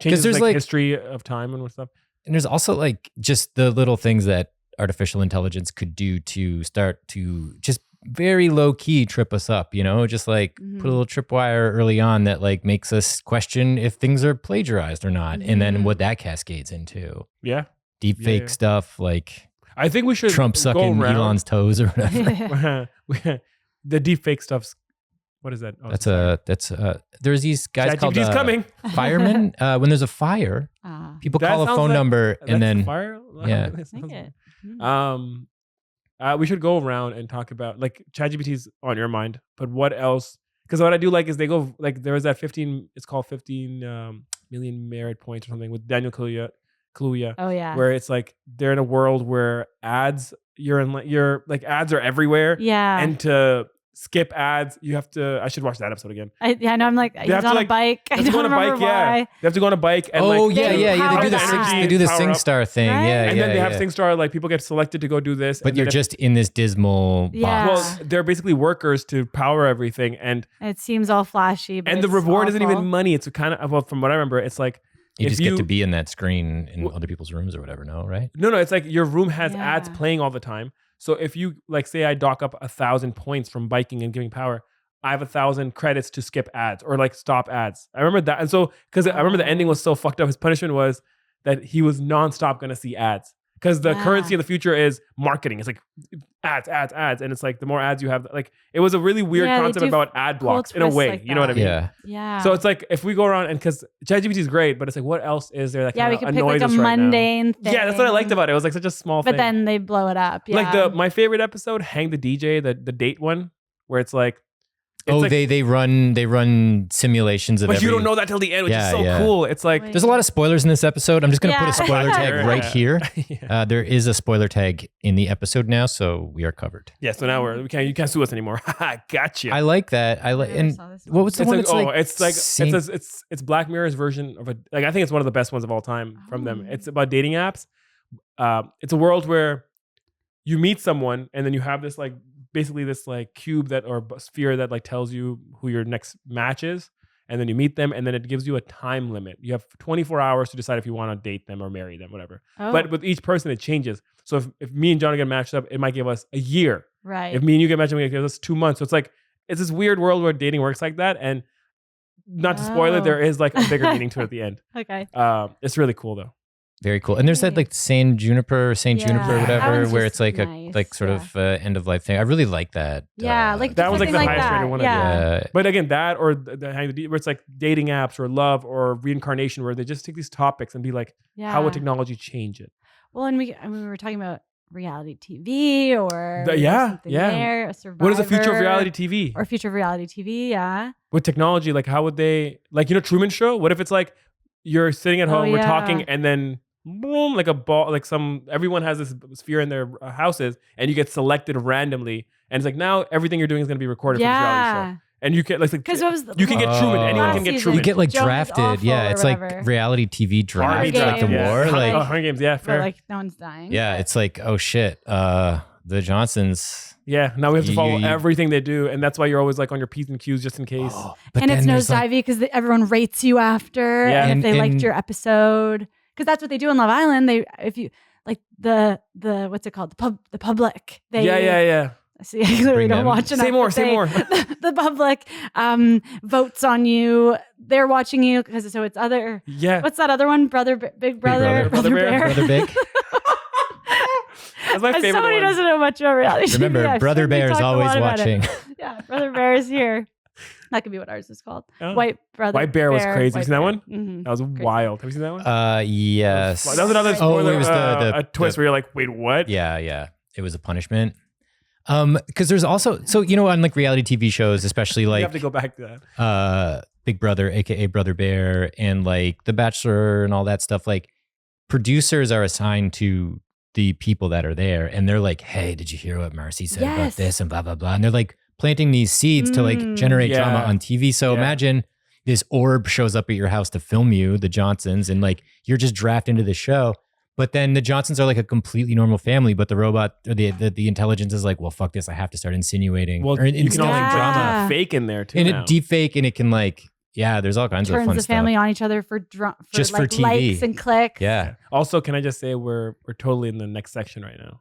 S1: Changes there's like history of time and stuff.
S3: And there's also like just the little things that artificial intelligence could do to start to just very low key trip us up, you know, just like put a little tripwire early on that like makes us question if things are plagiarized or not. And then what that cascades into. Yeah. Deep fake stuff. Like
S1: I think we should
S3: Trump sucking Elon's toes or whatever.
S1: The deep fake stuff's, what is that?
S3: Oh, that's there's these guys called
S1: coming.
S3: Firemen. When there's a fire, people call a phone number and then
S1: fire.
S3: Yeah.
S1: We should go around and talk about like ChatGPT's on your mind, but what else? Because what I do like is they go like there was that 15. It's called 15 million merit points or something with Daniel Kaluuya.
S2: Oh yeah.
S1: Where it's like they're in a world where ads ads are everywhere.
S2: Yeah.
S1: And to skip ads, you have to. I should watch that episode again.
S2: I know. I'm like, he's on a bike. I don't remember why.
S1: They have to go on a bike. And
S3: They do the SingStar thing.
S1: Right?
S3: Yeah,
S1: and then they have SingStar. Like people get selected to go do this,
S3: but you're just in this dismal box.
S1: Well, they're basically workers to power everything, and
S2: it seems all flashy. But
S1: and the reward isn't even money. It's kind of well, from what I remember, it's like.
S3: You just get to be in that screen in other people's rooms or whatever, no, right?
S1: No, it's like your room has ads playing all the time. So if you like say I dock up 1,000 points from biking and giving power, I have 1,000 credits to skip ads or like stop ads. I remember that. And so because I remember the ending was so fucked up, his punishment was that he was nonstop gonna see ads. Because the currency of the future is marketing. It's like ads. And it's like the more ads you have, like it was a really weird concept about ad blocks in a way. Like you know what I mean?
S2: Yeah.
S1: So it's like if we go around and because ChatGPT is great, but it's like what else is there that kind of annoys us right now?
S2: Yeah, we could pick like a mundane thing.
S1: Yeah, that's what I liked about it. It was like such a small thing.
S2: But then they blow it up. Yeah.
S1: Like my favorite episode, Hang the DJ, the date one, where it's like
S3: they run simulations of
S1: but you don't know that till the end, which is so cool. It's like
S3: there's a lot of spoilers in this episode. I'm just gonna put a spoiler tag right here. There is a spoiler tag in the episode now, so we are covered.
S1: Yeah, so now you can't sue us anymore. Gotcha.
S3: I like that. And what was the one?
S1: It's Black Mirror's version of I think it's one of the best ones of all time from them. It's about dating apps. It's a world where you meet someone and then you have this like basically this like cube or sphere that like tells you who your next match is, and then you meet them and then it gives you a time limit. You have 24 hours to decide if you want to date them or marry them, whatever. But with each person it changes. So if me and John get matched up, it might give us a year.
S2: Right.
S1: If me and you get matched up, it gives us 2 months. So it's like it's this weird world where dating works like that. And not to spoil it, there is like a bigger meaning to it at the end.
S2: Okay.
S1: It's really cool though.
S3: Very cool. And there's that like Saint Juniper or whatever, where it's like a sort of end of life thing. I really like that.
S2: Yeah, like
S1: that was like the highest rated one.
S2: Yeah.
S1: But again, that or where it's like dating apps or love or reincarnation, where they just take these topics and be like, how would technology change it?
S2: Well, and we were talking about reality TV or
S1: something
S2: there, a Survivor.
S1: What is the future of reality TV?
S2: Or future of reality TV, yeah.
S1: With technology, like how would they, like, Truman Show? What if it's like you're sitting at home, we're talking, and then boom, like a ball, like everyone has this sphere in their houses and you get selected randomly. And it's like now everything you're doing is going to be recorded for this reality show. And you can like
S2: because
S1: you can get Truman. Anyone can get Truman.
S3: You get like
S2: Jones
S3: drafted.
S2: awful
S3: Yeah,
S2: or
S3: it's like
S2: whatever.
S3: reality TV draft,
S2: Hunger
S3: like the
S2: Games.
S3: war. Like,
S1: Hunger Games. Yeah,
S2: But
S1: fair.
S2: like no one's dying.
S3: yeah, it's like, oh shit, the Johnsons.
S1: Yeah, now we have to follow
S3: You-
S1: everything they do, and that's why you're always like on your P's and Q's just in case.
S3: But
S2: And
S3: then
S2: it's
S3: there's, like,
S2: nosedivey because everyone rates you after,
S1: Yeah.
S2: and if they liked
S3: And-
S2: your episode, because that's what they do on Love Island. They if you like the what's it called, the public. They
S1: Yeah.
S2: See, I clearly
S3: Bring
S2: don't
S3: them.
S2: watch enough.
S1: Say more.
S2: but
S1: Say more.
S2: The public votes on you. They're watching you because so it's other.
S1: Yeah.
S2: What's that other one? Big Brother,
S3: Brother
S1: Bear.
S3: Brother Big.
S1: That's my favorite
S2: Somebody
S1: one.
S2: doesn't know much about reality.
S3: Remember,
S2: TV. I've
S3: Brother
S2: certainly
S3: Bear is
S2: talked a
S3: always
S2: lot about it.
S3: watching.
S2: Yeah, Brother Bear is here. That could be what ours is called.
S1: Oh.
S2: White
S1: Bear was crazy. Have you seen that one?
S2: Mm-hmm.
S1: That was wild. Have you seen that one?
S3: Yes.
S1: That was another spoiler,
S3: it was
S1: a twist where you're like, wait, what?
S3: Yeah. It was a punishment. Because there's also, so, you know, on like reality TV shows, especially
S1: You
S3: like
S1: have to go back to that.
S3: Big Brother, aka Brother Bear, and like The Bachelor and all that stuff, like producers are assigned to the people that are there, and they're like, hey, did you hear what Marcy said about
S2: Yes.
S3: this and blah blah blah, and they're like planting these seeds to like generate
S1: Yeah.
S3: drama on TV. So
S1: Yeah.
S3: imagine this orb shows up at your house to film you, the Johnsons, and like you're just drafted into the show. But then the Johnsons are like a completely normal family, but the robot or the intelligence is like, well, fuck this, I have to start insinuating.
S1: Well,
S3: or
S1: you can
S3: instilling
S1: also put
S2: Yeah.
S1: fake in there too.
S3: and
S1: now.
S3: it deep fake, and it can like, yeah, there's all kinds of
S2: Turns
S3: fun
S2: the
S3: stuff.
S2: family on each other for
S3: Just for
S2: like
S3: TV.
S2: likes and clicks.
S3: Yeah.
S1: Also, can I just say we're totally in the next section right now.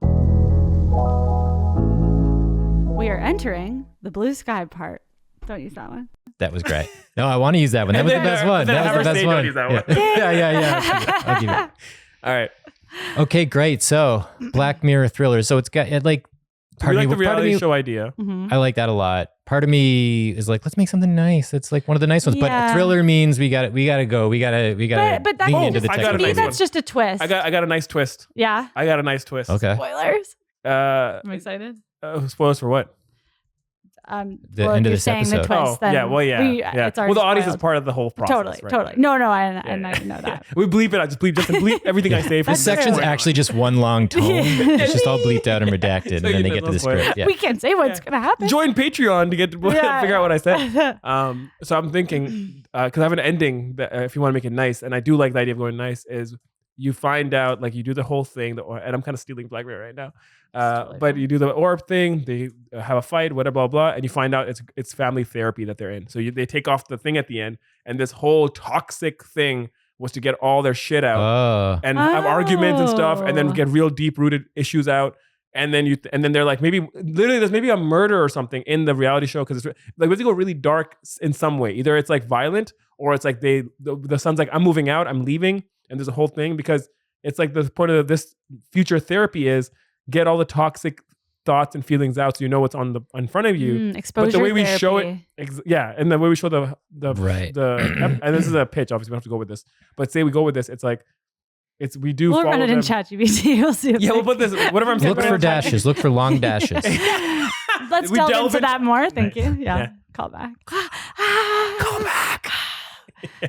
S2: We are entering the blue sky part. Don't use that one.
S3: That was great. No, I want to use that one. That was the best one.
S1: then
S3: That was
S1: have
S3: the
S1: her
S3: best
S1: say
S3: one.
S1: don't use that one.
S3: Yeah. I'll give it.
S1: All right.
S3: Okay, great. So, Black Mirror thriller. So it's got like
S1: We like the
S3: part of
S1: reality
S3: me,
S1: show idea.
S2: Mhm.
S3: I like that a lot. Part of me is like, let's make something nice. It's like one of the nice ones. But
S2: Yeah.
S3: thriller means we got to go. We got to
S2: But that
S3: lean
S2: can
S3: into
S2: just,
S3: the
S1: I got
S2: to
S1: a
S2: me,
S1: nice
S2: that's
S1: one.
S2: just a twist.
S1: I got a nice twist.
S2: Yeah.
S1: I got a nice twist.
S3: Okay.
S2: Spoilers. I'm excited.
S1: Spoilers for what?
S3: The
S2: well,
S3: end
S2: if
S3: of
S2: you're
S3: this
S2: saying
S3: episode.
S2: the twist, then
S1: yeah. Well, yeah.
S2: it's already
S1: well, the audience is
S2: spoiled.
S1: part of the whole process.
S2: Totally,
S1: right?
S2: totally. No, I
S1: Yeah.
S2: know that.
S1: We bleep it. I just bleep. Just bleep everything I say.
S3: This
S2: That's
S3: section's
S2: true.
S3: actually just one long tone. It's just all bleeped out and redacted, and then they get to the script. Yeah.
S2: We can't say what's gonna happen.
S1: Join Patreon to get to figure out what I said.
S2: said.
S1: So I'm thinking because I have an ending that if you want to make it nice, and I do like the idea of going nice, is you find out like you do the whole thing, and I'm kind of stealing Black Mirror right now.
S2: Totally
S1: But
S2: fine.
S1: you do the orb thing, they have a fight, whatever, blah blah, and you find out it's family therapy that they're in. So they take off the thing at the end, and this whole toxic thing was to get all their shit out
S3: Oh.
S1: and have arguments and stuff, and then
S2: Oh.
S1: get real deep rooted issues out. And then they're like, maybe literally there's maybe a murder or something in the reality show because it's like they go really dark in some way. Either it's like violent or it's like the son's like, I'm moving out, I'm leaving, and there's a whole thing because it's like the point of this future therapy is get all the toxic thoughts and feelings out so you know what's in front of you.
S2: Exposure
S1: But the way we
S2: therapy.
S1: show it, and the way we show the
S3: Right.
S1: and this is a pitch. Obviously, we don't have to go with this. But say we go with this, it's like we do.
S2: We'll
S1: follow
S2: run it in
S1: them.
S2: ChatGPT. We'll see.
S1: Yeah, we'll put this. Whatever I'm saying.
S3: Look for dashes. Look for long dashes.
S2: Let's
S1: We
S2: delve
S1: delve
S2: into
S1: into-
S2: that more. Thank
S1: Nice.
S2: you. Yeah.
S1: Yeah.
S2: Call back.
S1: Call back.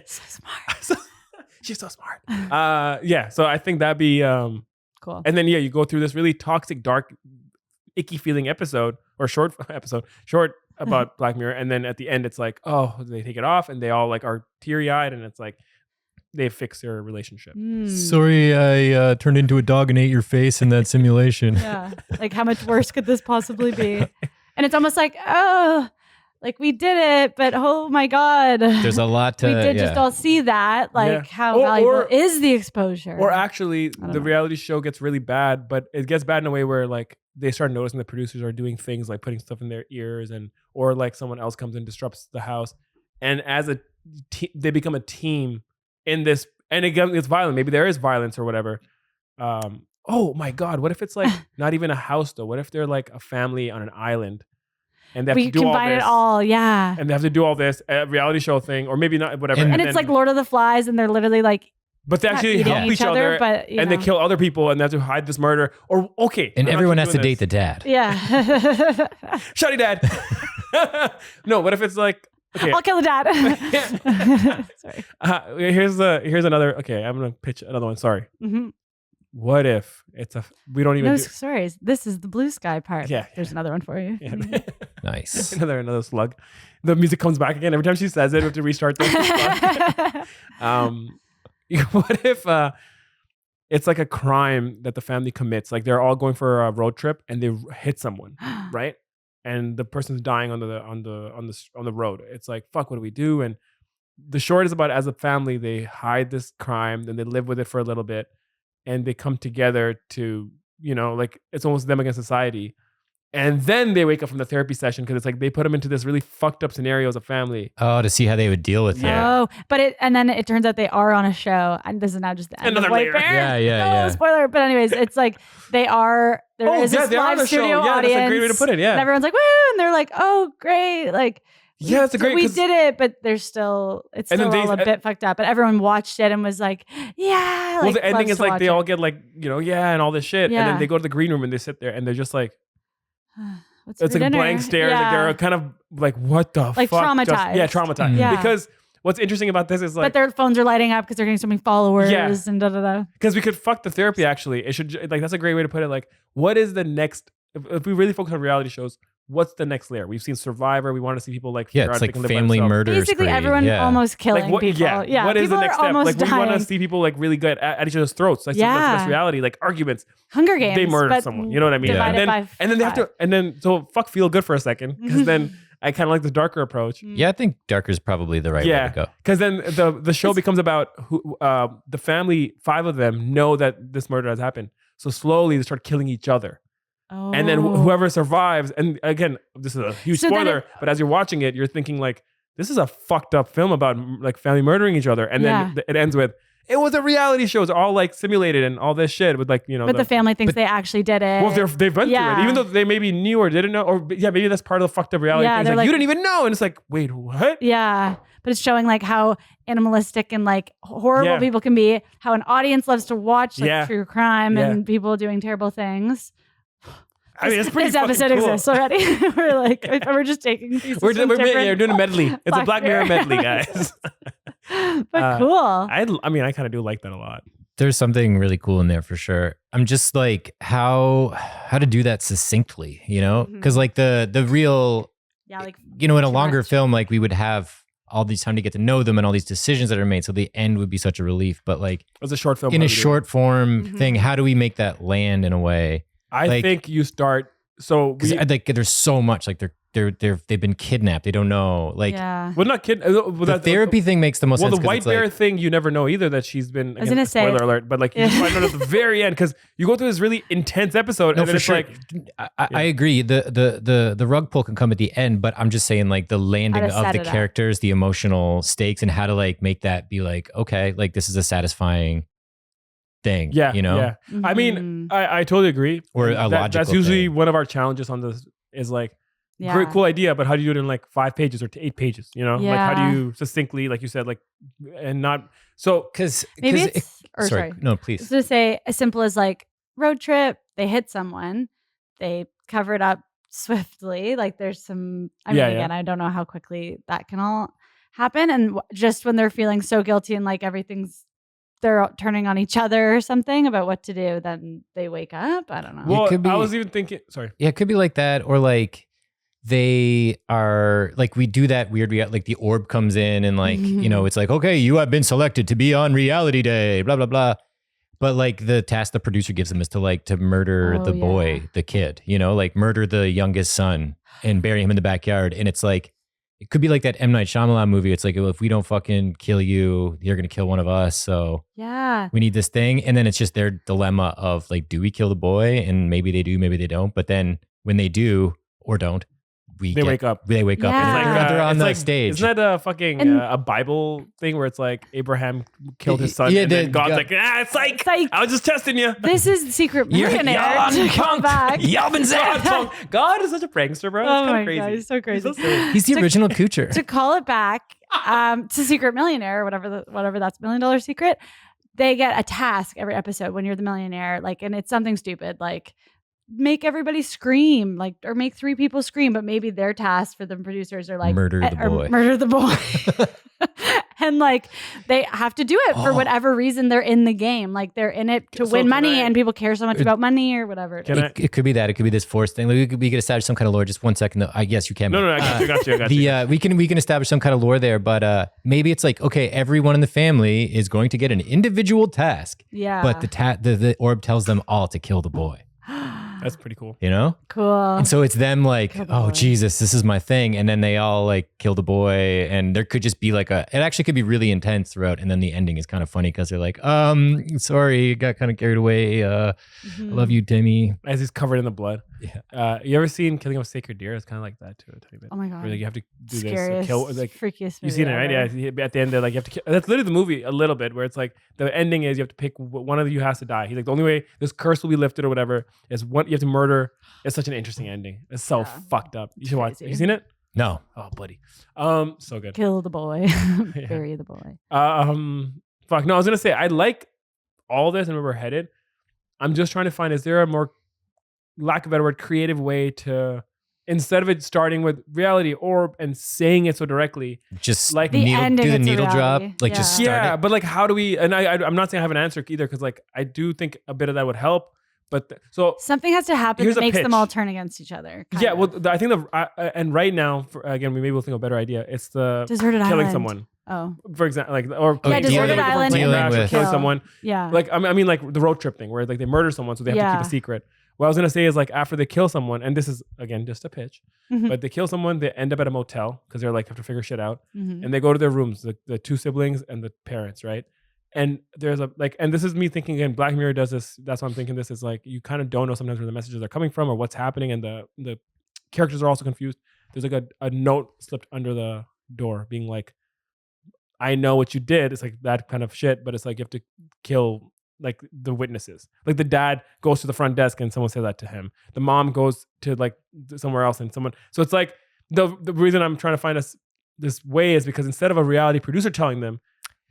S2: So smart.
S1: She's so smart. Yeah. So I think that'd be
S2: Cool.
S1: and then you go through this really toxic, dark, icky feeling episode or short about Black Mirror, and then at the end it's like, oh, they take it off and they all like are teary eyed, and it's like they fix their relationship.
S3: Sorry, I turned into a dog and ate your face in that simulation.
S2: Yeah. Like how much worse could this possibly be? And it's almost like, oh, like we did it, but oh my God.
S3: There's a lot to.
S2: we did just all see that. Like
S1: Yeah.
S2: how
S1: Or-
S2: valuable
S1: or-
S2: is the exposure?
S1: Or actually,
S2: don't
S1: the
S2: know.
S1: reality show gets really bad, but it gets bad in a way where like they start noticing the producers are doing things like putting stuff in their ears, or like someone else comes and disrupts the house, and as they become a team in this, and again it's violent. Maybe there is violence or whatever. Oh my God, what if it's like not even a house though? What if they're like a family on an island, and they have
S2: we
S1: to do all
S2: combine
S1: this,
S2: it all. Yeah.
S1: and they have to do all this a reality show thing, or maybe not, whatever.
S3: And
S2: And it's
S1: then-
S2: like Lord of the Flies, and they're literally like
S1: but they
S2: not
S1: actually
S2: eating
S1: help each other,
S2: but you
S1: and
S2: know.
S1: they kill other people, and they have to hide this murder. Or okay,
S3: And
S1: I'm
S3: everyone has
S1: actually
S3: to
S1: doing
S3: date
S1: this.
S3: the dad.
S2: Yeah.
S1: Shutty dad. No, what if it's like okay?
S2: I'll kill the dad. Sorry.
S1: Here's another. Okay, I'm gonna pitch another one. Sorry.
S2: Mhm.
S1: What if it's we don't even
S2: No
S1: do,
S2: stories. This is the blue sky part.
S1: Yeah.
S2: There's another one for you.
S1: yeah.
S3: Nice.
S1: Another slug. The music comes back again every time she says it. We have to restart this. What if it's like a crime that the family commits? Like they're all going for a road trip and they hit someone, right? And the person's dying on the road. It's like, fuck, what do we do? And the short is about, as a family, they hide this crime, then they live with it for a little bit, and they come together to, like it's almost them against society. And then they wake up from the therapy session because it's like they put them into this really fucked up scenario as a family.
S3: Oh, to see how they would deal with it.
S2: Oh, but then it turns out they are on a show, and this is now just the end of White Bear.
S3: Yeah.
S2: Spoiler. But anyways, it's like they are. There is this live studio audience.
S1: That's a great way to put it. Yeah,
S2: and everyone's like, woo, and they're like, oh, great, like.
S1: Yeah, it's a great.
S2: We did it, but it's still all a bit fucked up. But everyone watched it and was like, yeah.
S1: Well, the ending is like they all get like, and all this shit, and then they go to the green room and they sit there and they're just like. It's like a blank stare. Yeah. Like they're kind of like, what the fuck?
S2: Traumatized.
S1: Traumatized.
S2: Yeah.
S1: Because what's interesting about this is like,
S2: but their phones are lighting up because they're getting so many followers and da da da.
S1: Because we could fuck the therapy. Actually, it should that's a great way to put it. Like, what is the next? If we really focus on reality shows, what's the next layer? We've seen Survivor. We want to see people like
S3: it's like family murder.
S2: Basically, everyone almost killing people. Yeah.
S1: What is the next step? Like
S2: dying.
S1: We want to see people like really good at each other's throats. Like that's reality. Like arguments.
S2: Hunger Games.
S1: They murder someone. You know what I mean?
S2: Yeah.
S1: And then they have to. And then fuck feel good for a second, because then I kind of like the darker approach.
S3: Yeah, I think darker is probably the right way to go.
S1: Because then the show becomes about who the family. 5 of them know that this murder has happened. So slowly they start killing each other.
S2: Oh.
S1: And then whoever survives, and again, this is a huge spoiler, but as you're watching it, you're thinking like, this is a fucked up film about like family murdering each other. And then it ends with, it was a reality show. It's all like simulated and all this shit with like,
S2: But the family thinks they actually did it.
S1: Well, they've went through it, even though they maybe knew or didn't know, or maybe that's part of the fucked up reality. Yeah, thing. Like, you didn't even know. And it's like, wait, what?
S2: Yeah. But it's showing like how animalistic and like horrible people can be, how an audience loves to watch like true crime and people doing terrible things.
S1: I mean, it's pretty.
S2: This episode
S1: cool.
S2: exists already. we're just taking pieces.
S1: We're doing a medley. It's a Black Mirror medley, guys.
S2: But cool.
S1: I mean, I kind of do like that a lot.
S3: There's something really cool in there for sure. I'm just like how to do that succinctly, because like the real, like in a longer film, like we would have all these time to get to know them and all these decisions that are made. So the end would be such a relief. But like
S1: it's a short film.
S3: In a short form thing, how do we make that land in a way?
S1: I think you start. So
S3: there's so much like they've been kidnapped. They don't know. Like,
S1: well, not
S3: the therapy thing makes the most sense.
S1: Well, the White Bear thing, you never know either that she's been.
S2: I was gonna say,
S1: spoiler alert, but like you find out at the very end because you go through this really intense episode, and then it's like.
S3: I agree. The rug pull can come at the end, but I'm just saying like the landing of the characters, the emotional stakes, and how to like make that be like, okay, like this is a satisfying thing. Yeah.
S2: Mm-hmm.
S1: I mean, I totally agree.
S3: Or a logical
S1: that's usually
S3: thing.
S1: one of our challenges on this is like, great, cool idea, but how do you do it in like 5 pages or 8 pages? Like how do you succinctly, like you said, like, and not so
S3: because
S2: maybe it's sorry,
S3: no, please.
S2: So to say as simple as like road trip, they hit someone, they cover it up swiftly. Like there's some. I mean, again, I don't know how quickly that can all happen, and just when they're feeling so guilty and like they're turning on each other or something about what to do, then they wake up. I don't know.
S1: Well, I was even thinking, sorry.
S3: Yeah, it could be like that. Or like they are like, we do that weird, like the orb comes in and like, it's like, okay, you have been selected to be on reality day, blah, blah, blah. But like the task the producer gives them is to murder the boy, the kid, like murder the youngest son and bury him in the backyard. And it's like, it could be like that M. Night Shyamalan movie. It's like, well, if we don't fucking kill you, you're going to kill one of us. So we need this thing. And then it's just their dilemma of like, do we kill the boy? And maybe they do, maybe they don't. But then when they do or don't, they wake up. They wake up. And they're on the stage.
S1: Isn't that a fucking a Bible thing where it's like Abraham killed his son and then God's like, psych. I was just testing you.
S2: This is Secret Millionaire.
S1: God is such a prankster, bro. It's kind of crazy.
S2: God, he's so crazy.
S3: He's the original Coocher.
S2: To call it back to Secret Millionaire, whatever that's $1 Million Secret, they get a task every episode when you're the millionaire, like, and it's something stupid like make everybody scream, like, or make 3 people scream, but maybe their task for the producers are like
S3: murder the boy.
S2: Murder the boy. And like they have to do it for whatever reason they're in the game. Like they're in it to win money and people care so much about money or whatever.
S3: It could be that. It could be this forced thing. Like we could establish some kind of lore. Just 1 second though. I guess you can.
S1: No, I got you.
S3: We can establish some kind of lore there, but maybe it's like, okay, everyone in the family is going to get an individual task.
S2: Yeah.
S3: But the orb tells them all to kill the boy.
S1: That's pretty cool.
S3: You know?
S2: Cool.
S3: And so it's them like, oh, Jesus, this is my thing. And then they all like kill the boy. And there could just be like it actually could be really intense throughout. And then the ending is kind of funny because they're like, sorry, got kind of carried away. I love you, Timmy.
S1: As he's covered in the blood.
S3: Yeah.
S1: You ever seen Killing of a Sacred Deer? It's kind of like that too. A tiny bit.
S2: Oh my God.
S1: Where, like, you have to do
S2: Scariest,
S1: this. Kill, like,
S2: freakiest movie
S1: you've seen it, right?
S2: ever.
S1: Yeah. At the end, they're like, you have to kill. That's literally the movie a little bit where it's like the ending is you have to pick one of you has to die. He's like, the only way this curse will be lifted or whatever is one you have to murder. It's such an interesting ending. It's so fucked up. You should watch it. Have you seen it?
S3: No.
S1: Oh, buddy. So good.
S2: Kill the boy. Bury the boy.
S1: Fuck. No, I was gonna say I like all this and where we're headed. I'm just trying to find, is there a more, lack of a better word, creative way to, instead of it starting with reality orb and saying it so directly,
S3: just
S1: like
S3: do the needle drop, like just start
S1: yeah.
S3: it.
S1: But like, how do we? And I'm not saying I have an answer either, because like I do think a bit of that would help. But so
S2: something has to happen
S1: here's
S2: that
S1: a
S2: makes them
S1: pitch.
S2: all turn against each other.
S1: Yeah, well, I think and right now, again, we maybe will think of a better idea. It's the
S2: Deserted
S1: killing
S2: Island.
S1: someone.
S2: Oh,
S1: For example, like or
S2: Yeah, Deserted
S1: dealing
S2: Island.
S1: or killing someone.
S2: yeah.
S1: Like I mean, like the road trip thing, where like they murder someone, so they have to keep a secret. What I was gonna say is like after they kill someone, and this is again just a pitch, but they kill someone, they end up at a motel because they're like have to figure shit out, and they go to their rooms, the two siblings and the parents, right? And there's a like, and this is me thinking again, Black Mirror does this. That's why I'm thinking this is like you kind of don't know sometimes where the messages are coming from or what's happening, and the characters are also confused. There's like a note slipped under the door, being like, "I know what you did." It's like that kind of shit, but it's like you have to kill like the witnesses. Like the dad goes to the front desk and someone says that to him. The mom goes to like somewhere else and someone. So it's like the reason I'm trying to find this way is because instead of a reality producer telling them,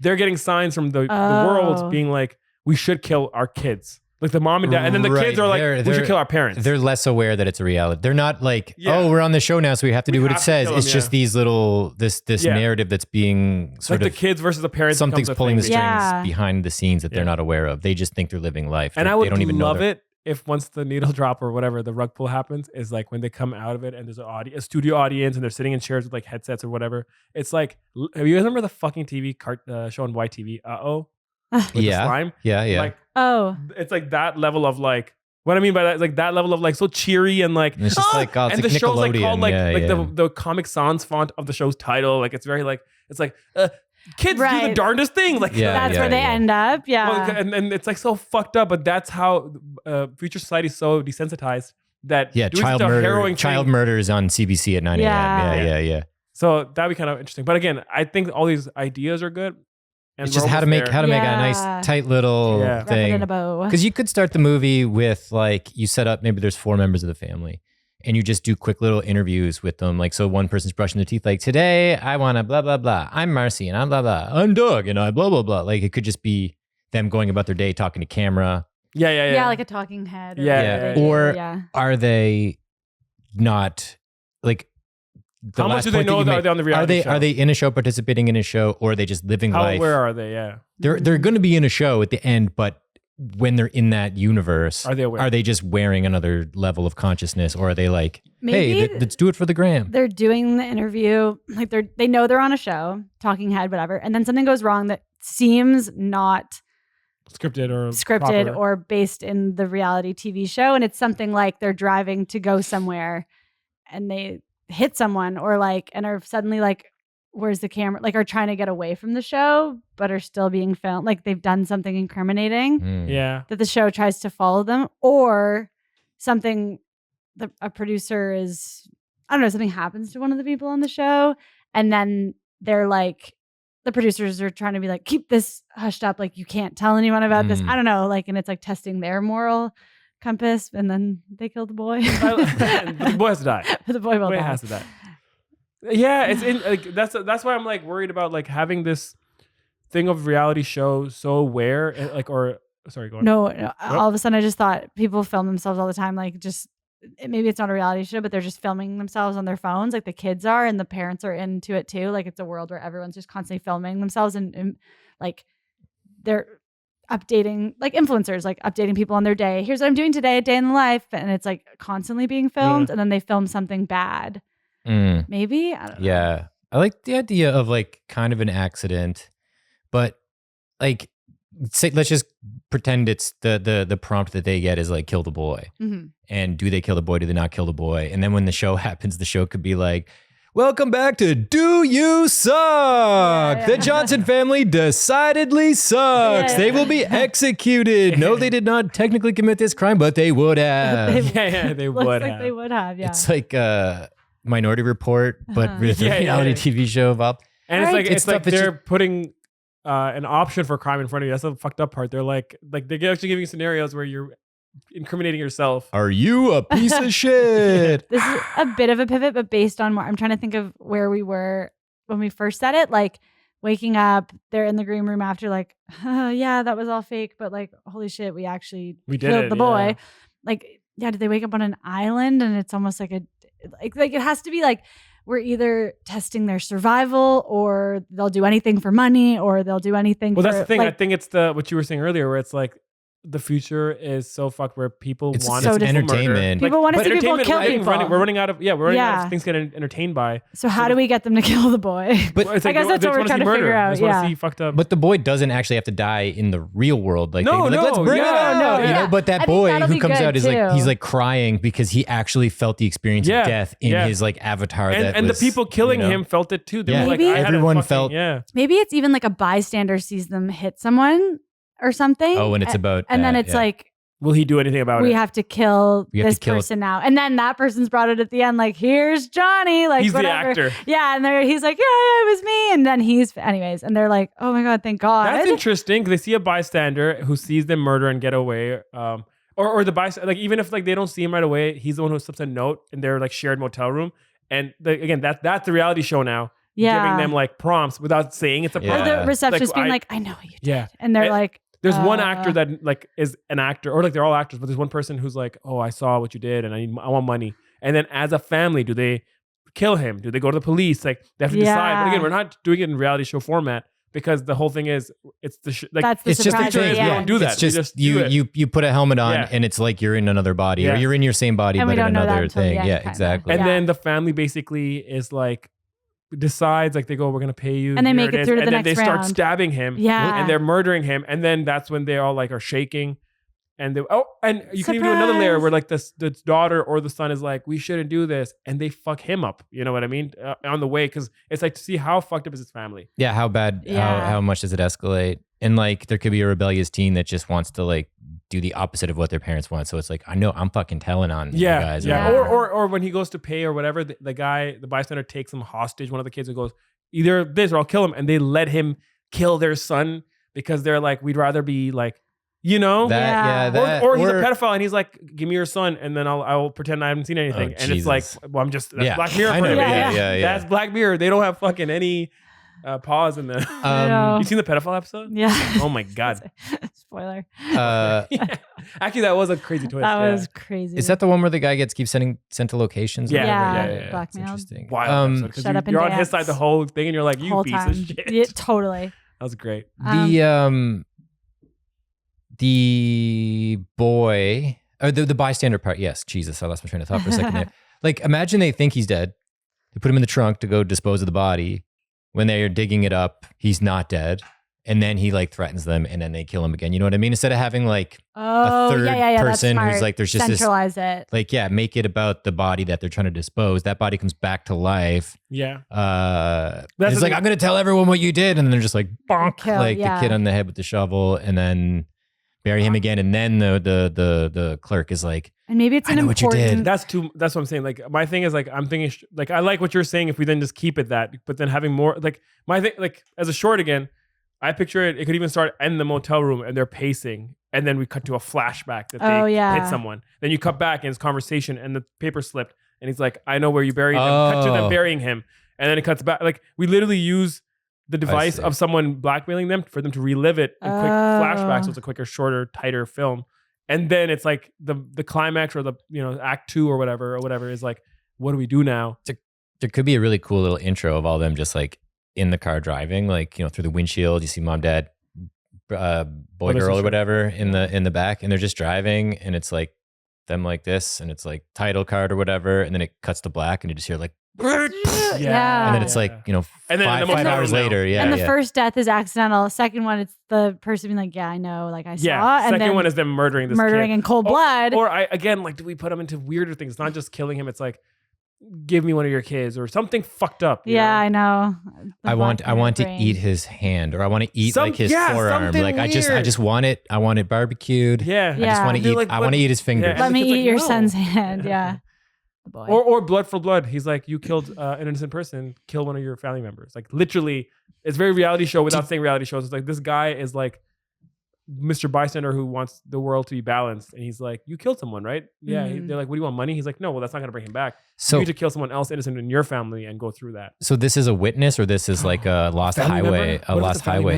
S1: they're getting signs from the world being like, we should kill our kids. Like the mom and dad. And then the kids are like, we should kill our parents.
S3: They're less aware that it's a reality. They're not like, oh, we're on the show now, so we have to do what it says. It's just these little, this narrative that's being sort
S1: like
S3: of.
S1: the kids versus the parents.
S3: Something's pulling the strings behind the scenes that they're not aware of. They just think they're living life.
S1: And I would
S3: they don't even
S1: love
S3: know
S1: it if once the needle drop or whatever, the rug pull happens, is like when they come out of it and there's a studio audience and they're sitting in chairs with like headsets or whatever. It's like, have you guys remember the fucking TV show on YTV? With the slime?
S3: Yeah.
S1: Like, it's like that level of like, what I mean by that is like that level of like so cheery and like,
S3: and it's just like, oh, it's
S1: and
S3: like
S1: the show's like called like
S3: Nickelodeon.
S1: the Comic Sans font of the show's title. Like it's very like, it's like, kids do the darndest thing. Like
S2: that's where they end up. Yeah.
S1: Well, and it's like so fucked up, but that's how future society is so desensitized that
S3: child murder is on CBC at 9 a.m. Yeah.
S1: So that'd be kind of interesting. But again, I think all these ideas are good. And
S3: it's just how to make a nice tight little thing.
S2: In a bow.
S3: Because you could start the movie with like you set up, maybe there's 4 members of the family and you just do quick little interviews with them. Like, so one person's brushing their teeth, like, today I want to blah, blah, blah. I'm Marcy and I'm blah, blah. I'm Doug and I blah, blah, blah. Like it could just be them going about their day, talking to camera.
S2: Yeah, like a talking head.
S3: Or are they not like,
S1: how much do they know that they're on the reality show?
S3: Are they in a show, participating in a show, or are they just living life?
S1: Where are they? Yeah.
S3: They're going to be in a show at the end, but when they're in that universe,
S1: are they aware?
S3: Are they just wearing another level of consciousness, or are they like, hey, let's do it for the gram?
S2: They're doing the interview, like they know they're on a show, talking head, whatever, and then something goes wrong that seems not
S1: scripted
S2: or based in the reality TV show, and it's something like they're driving to go somewhere, and they hit someone or like and are suddenly like, where's the camera, like are trying to get away from the show but are still being filmed, like they've done something incriminating that the show tries to follow them, or something that a producer is, I don't know, something happens to one of the people on the show and then they're like, the producers are trying to be like, keep this hushed up, like you can't tell anyone about this, I don't know, like, and it's like testing their moral compass, and then they kill the boy.
S1: The boy has to die.
S2: The boy will die.
S1: Has to die. Yeah, it's in like that's why I'm like worried about like having this thing of reality show so aware, like, or sorry, go on.
S2: No, all of a sudden I just thought people film themselves all the time, like just maybe it's not a reality show, but they're just filming themselves on their phones, like the kids are, and the parents are into it too. Like it's a world where everyone's just constantly filming themselves and like they're updating, like influencers, like updating people on their day. Here's what I'm doing today, a day in the life, and it's like constantly being filmed, and then they film something bad. Maybe I don't know.
S3: Yeah, I like the idea of like kind of an accident, but like say, let's just pretend it's the prompt that they get is like kill the boy. And do they kill the boy? Do they not kill the boy? And then when the show happens, the show could be like, welcome back to Do You Suck? The Johnson family decidedly sucks. They will be executed. No, they did not technically commit this crime, but they would have.
S1: They would have.
S2: They would have, yeah.
S3: It's like a Minority Report, but with a reality TV show about.
S1: And it's like they're putting an option for crime in front of you. That's the fucked up part. They're like they're actually giving you scenarios where you're incriminating yourself.
S3: Are you a piece of shit?
S2: This is a bit of a pivot, but based on I'm trying to think of where we were when we first said it, like waking up, they're in the green room after like, yeah, that was all fake, but like, holy shit, we killed the boy. Like, yeah, did they wake up on an island? And it's almost like like it has to be like, we're either testing their survival or they'll do anything for money or they'll do anything.
S1: Well, that's the thing. Like, I think it's what you were saying earlier, where it's like, the future is so fucked where people want
S3: to entertainment.
S2: People want to see people kill people.
S1: We're running out of things to get entertained by.
S2: So how do we get them to kill the boy?
S1: But I guess that's what we're trying to figure out. They want to see fucked up.
S3: But the boy doesn't actually have to die in the real world. Like, let's bring it out. You know, but that boy who comes out is like, he's like crying because he actually felt the experience of death in his like avatar.
S1: And the people killing him felt it too. They were like,
S3: everyone felt.
S2: Maybe it's even like a bystander sees them hit someone or something.
S3: Oh, and it's about
S2: and then it's like,
S1: will he do anything about it?
S2: We have to kill this person now. And then that person's brought it at the end, like, here's Johnny. Like,
S1: he's
S2: whatever.
S1: the actor.
S2: Yeah. And he's like, yeah, it was me. And then anyways. And they're like, oh my God, thank God.
S1: That's interesting because they see a bystander who sees them murder and get away. Or the bystander, like, even if like they don't see him right away, he's the one who slips a note in their like shared motel room. And again, that's the reality show now.
S2: Yeah.
S1: Giving them like prompts without saying it's a prompt.
S2: Or the receptionist being like, I know what you did.
S1: Yeah.
S2: And they're like,
S1: there's one actor that like is an actor, or like they're all actors, but there's one person who's like, oh, I saw what you did and I want money. And then as a family, do they kill him? Do they go to the police? Like they have to decide. But again, we're not doing it in reality show format because the whole thing is it's
S2: that's the
S3: it's just the thing.
S1: We don't do that.
S3: It's just you put a helmet on and it's like you're in another body or you're in your same body but in another thing. Yeah, exactly.
S1: And then the family basically is like decides like they go, we're gonna pay you,
S2: and they make it through to the next round.
S1: And then they start stabbing him,
S2: and
S1: they're murdering him, and then that's when they all like are shaking, and you can even do another layer where like the daughter or the son is like, we shouldn't do this, and they fuck him up. You know what I mean? On the way, because it's like to see how fucked up is his family.
S3: Yeah, how bad? How much does it escalate? And like there could be a rebellious teen that just wants to like do the opposite of what their parents want. So it's like, I know I'm fucking telling on you guys.
S1: Yeah. Or when he goes to pay or whatever, the bystander takes him hostage, one of the kids, and goes, either this or I'll kill him. And they let him kill their son because they're like, we'd rather be like, you know? Or he's a pedophile and he's like, give me your son and then I'll pretend I haven't seen anything. And it's like, well, I'm just, that's Black Mirror for him. That's Black Mirror. They don't have fucking any pause in the you seen the pedophile episode?
S2: Yeah.
S1: Oh my God.
S2: Spoiler.
S1: Actually, that was a crazy twist.
S2: That was crazy.
S3: Is that the one where the guy keeps sent to locations?
S1: Yeah.
S2: Blackmail.
S3: Interesting.
S1: Wild. Shut up and you're on his side the whole thing, and you're like, you piece of shit.
S2: Yeah, totally.
S1: That was great.
S3: The boy or the bystander part. Yes, Jesus, I lost my train of thought for a second there. Like, imagine they think he's dead. They put him in the trunk to go dispose of the body. When they're digging it up, he's not dead. And then he like threatens them and then they kill him again. You know what I mean? Instead of having like a third person who's like, there's just
S2: centralize it.
S3: Like, make it about the body that they're trying to dispose. That body comes back to life.
S1: Yeah.
S3: It's like, I'm going to tell everyone what you did. And then they're just like, bonk, the kid on the head with the shovel and then bury him again. And then the clerk is like,
S2: and maybe it's an important.
S3: What you did.
S1: That's what I'm saying. Like my thing is like I'm thinking like I like what you're saying if we then just keep it that, but then having more like my thing like as a short again, I picture it could even start in the motel room and they're pacing and then we cut to a flashback that they hit someone. Then you cut back and it's conversation and the paper slipped and he's like, I know where you buried him. Cut to them burying him and then it cuts back. Like we literally use the device of someone blackmailing them for them to relive it in quick flashbacks. So it's a quicker, shorter, tighter film. And then it's like the climax or the act 2 or whatever is like, what do we do now?
S3: There could be a really cool little intro of all them just like in the car driving, like through the windshield. You see mom, dad, boy, girl, or whatever in the back, and they're just driving, and it's like them like this, and it's like title card or whatever, and then it cuts to black, and you just hear like.
S2: Yeah.
S3: And then it's like, and then 5 hours later. Yeah.
S2: And the first death is accidental. The second one, it's the person being like, yeah, I know. Like I saw.
S1: Yeah.
S2: And
S1: Second one is them murdering this kid.
S2: in cold blood.
S1: Or again, like, do we put them into weirder things? It's not just killing him. It's like, give me one of your kids or something fucked up.
S2: Yeah, I know.
S3: I want to eat his hand, or I want to eat like his forearm. Like weird. I just want it. I want it barbecued.
S1: Yeah.
S3: I just want to eat.
S1: Like,
S3: I want to eat his fingers.
S2: Let me eat your son's hand. Yeah. Boy.
S1: Or blood for blood. He's like, you killed an innocent person, kill one of your family members. Like literally, it's very reality show without saying reality shows. It's like this guy is like Mr. Bystander who wants the world to be balanced, and he's like, you killed someone, right? Yeah. They're like, what do you want, money? He's like, no, well, that's not going to bring him back. So you need to kill someone else innocent in your family and go through that.
S3: So this is a witness, or this is like a lost highway,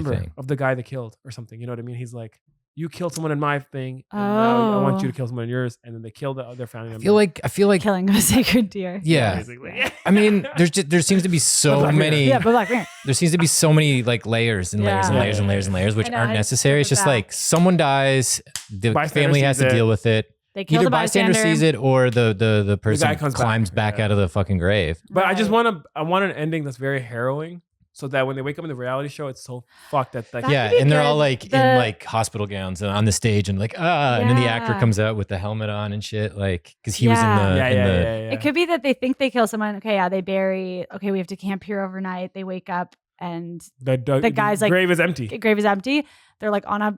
S3: thing
S1: of the guy that killed or something. You know what I mean? He's like, you killed someone in my thing, and now I want you to kill someone in yours, and then they kill their family member.
S3: I feel like
S2: killing a sacred deer.
S3: Yeah,
S1: basically.
S3: I mean, there seems to be so many.
S2: Yeah, but Black Mirror.
S3: There seems to be so many like layers and layers and layers and layers and layers, which aren't necessary. It's just like someone dies, the family has to deal with it.
S2: They kill
S3: Either
S2: the bystander
S3: sees it, or the person climbs back out of the fucking grave.
S1: But I just want an ending that's very harrowing. So that when they wake up in the reality show, it's so fucked that
S3: and they're all like in like hospital gowns and on the stage and like and then the actor comes out with the helmet on and shit, like because he was in the
S2: It could be that they think they kill someone. Okay, they bury. Okay, we have to camp here overnight. They wake up and the guy's like
S1: grave is empty.
S2: Grave is empty. They're like on a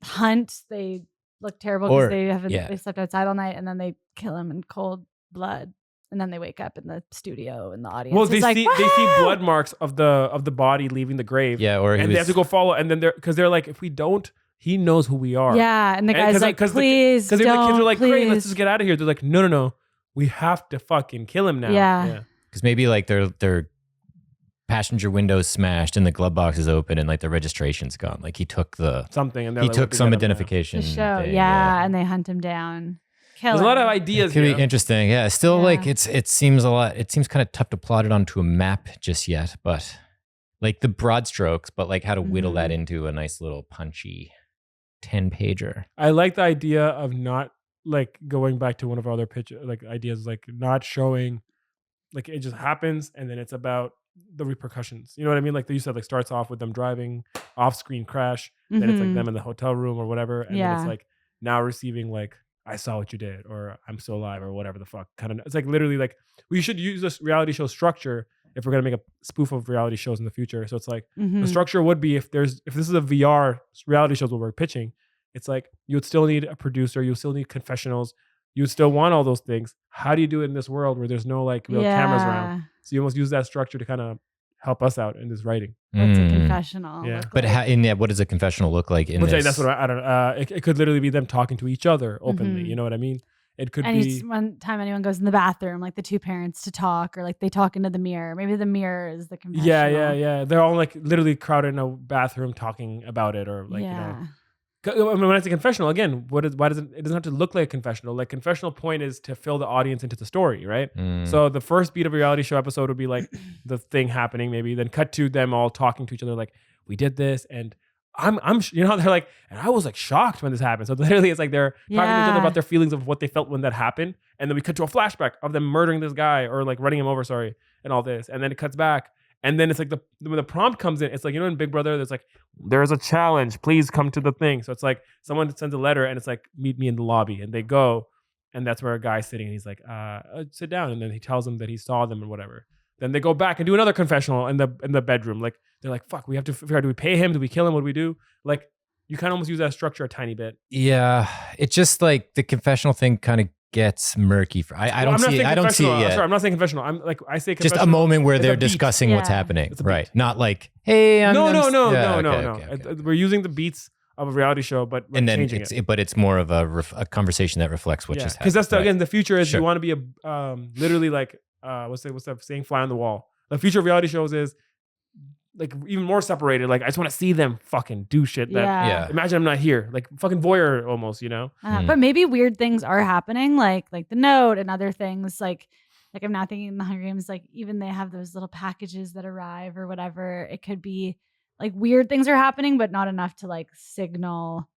S2: hunt. They look terrible because they slept outside all night, and then they kill him in cold blood. And then they wake up in the studio and the audience.
S1: Well, they see blood marks of the body leaving the grave.
S3: Yeah,
S1: and they have to go follow. And then they're like, if we don't, he knows who we are.
S2: Yeah, and the guy's like, please,
S1: because the kids are like, great, let's just get out of here. They're like, no, we have to fucking kill him now.
S2: Yeah,
S3: because maybe like their passenger windows smashed and the glove box is open and like the registration's gone. Like he took something and he took some identification.
S2: The show, and they hunt him down.
S1: There's a lot of ideas.
S3: It could be interesting. Yeah. Still like it seems kind of tough to plot it onto a map just yet, but like the broad strokes, but like how to whittle that into a nice little punchy 10-pager.
S1: I like the idea of not like going back to one of our other ideas, like not showing like it just happens and then it's about the repercussions. You know what I mean? Like you said, like starts off with them driving off-screen crash, then it's like them in the hotel room or whatever, and then it's like now receiving like, I saw what you did, or I'm still alive, or whatever the fuck. Kind of, it's like literally like we should use this reality show structure if we're gonna make a spoof of reality shows in the future. So it's like the structure would be if this is a VR reality shows what we're pitching, it's like you would still need a producer, you still need confessionals, you would still want all those things. How do you do it in this world where there's no like real cameras around? So you almost use that structure to kind of help us out in this writing.
S2: What's a confessional?
S1: Yeah,
S3: but what does a confessional look like in this?
S1: That's what I don't know. It could literally be them talking to each other openly. You know what I mean? It could be
S2: one time anyone goes in the bathroom, like the two parents to talk, or like they talk into the mirror. Maybe the mirror is the confessional.
S1: Yeah. They're all like literally crowded in a bathroom talking about it, or like you know. I mean, when I say confessional, again, why does it doesn't have to look like a confessional. Like confessional point is to fill the audience into the story, right? So the first beat of a reality show episode would be like the thing happening, maybe then cut to them all talking to each other, like we did this, and I'm you know, they're like, and I was like shocked when this happened. So literally, it's like they're talking to each other about their feelings of what they felt when that happened, and then we cut to a flashback of them murdering this guy or like running him over, and all this, and then it cuts back. And then it's like when the prompt comes in, it's like, you know, in Big Brother, there's like, there's a challenge, please come to the thing. So it's like someone sends a letter and it's like, meet me in the lobby, and they go, and that's where a guy's sitting and he's like, sit down. And then he tells them that he saw them and whatever. Then they go back and do another confessional in the bedroom. Like they're like, fuck, we have to figure out, do we pay him? Do we kill him? What do we do? Like you kind of almost use that structure a tiny bit.
S3: Yeah. It's just like the confessional thing kind of gets murky. I don't see it yet.
S1: Sorry, I'm not saying confessional. I'm like, I say confessional.
S3: Just a moment where they're discussing what's happening. Right. Not like, hey,
S1: No. We're using the beats of a reality show, but we're changing it.
S3: But it's more of a conversation that reflects what just happened.
S1: Because that's again, the future is you want to be a literally like what's that saying? Fly on the wall. The future of reality shows is like even more separated. Like I just want to see them fucking do shit. That
S3: Yeah.
S1: imagine I'm not here. Like fucking voyeur almost, you know.
S2: But maybe weird things are happening, like the Note and other things. Like I'm not thinking in the Hunger Games. Like even they have those little packages that arrive or whatever. It could be like weird things are happening, but not enough to like signal.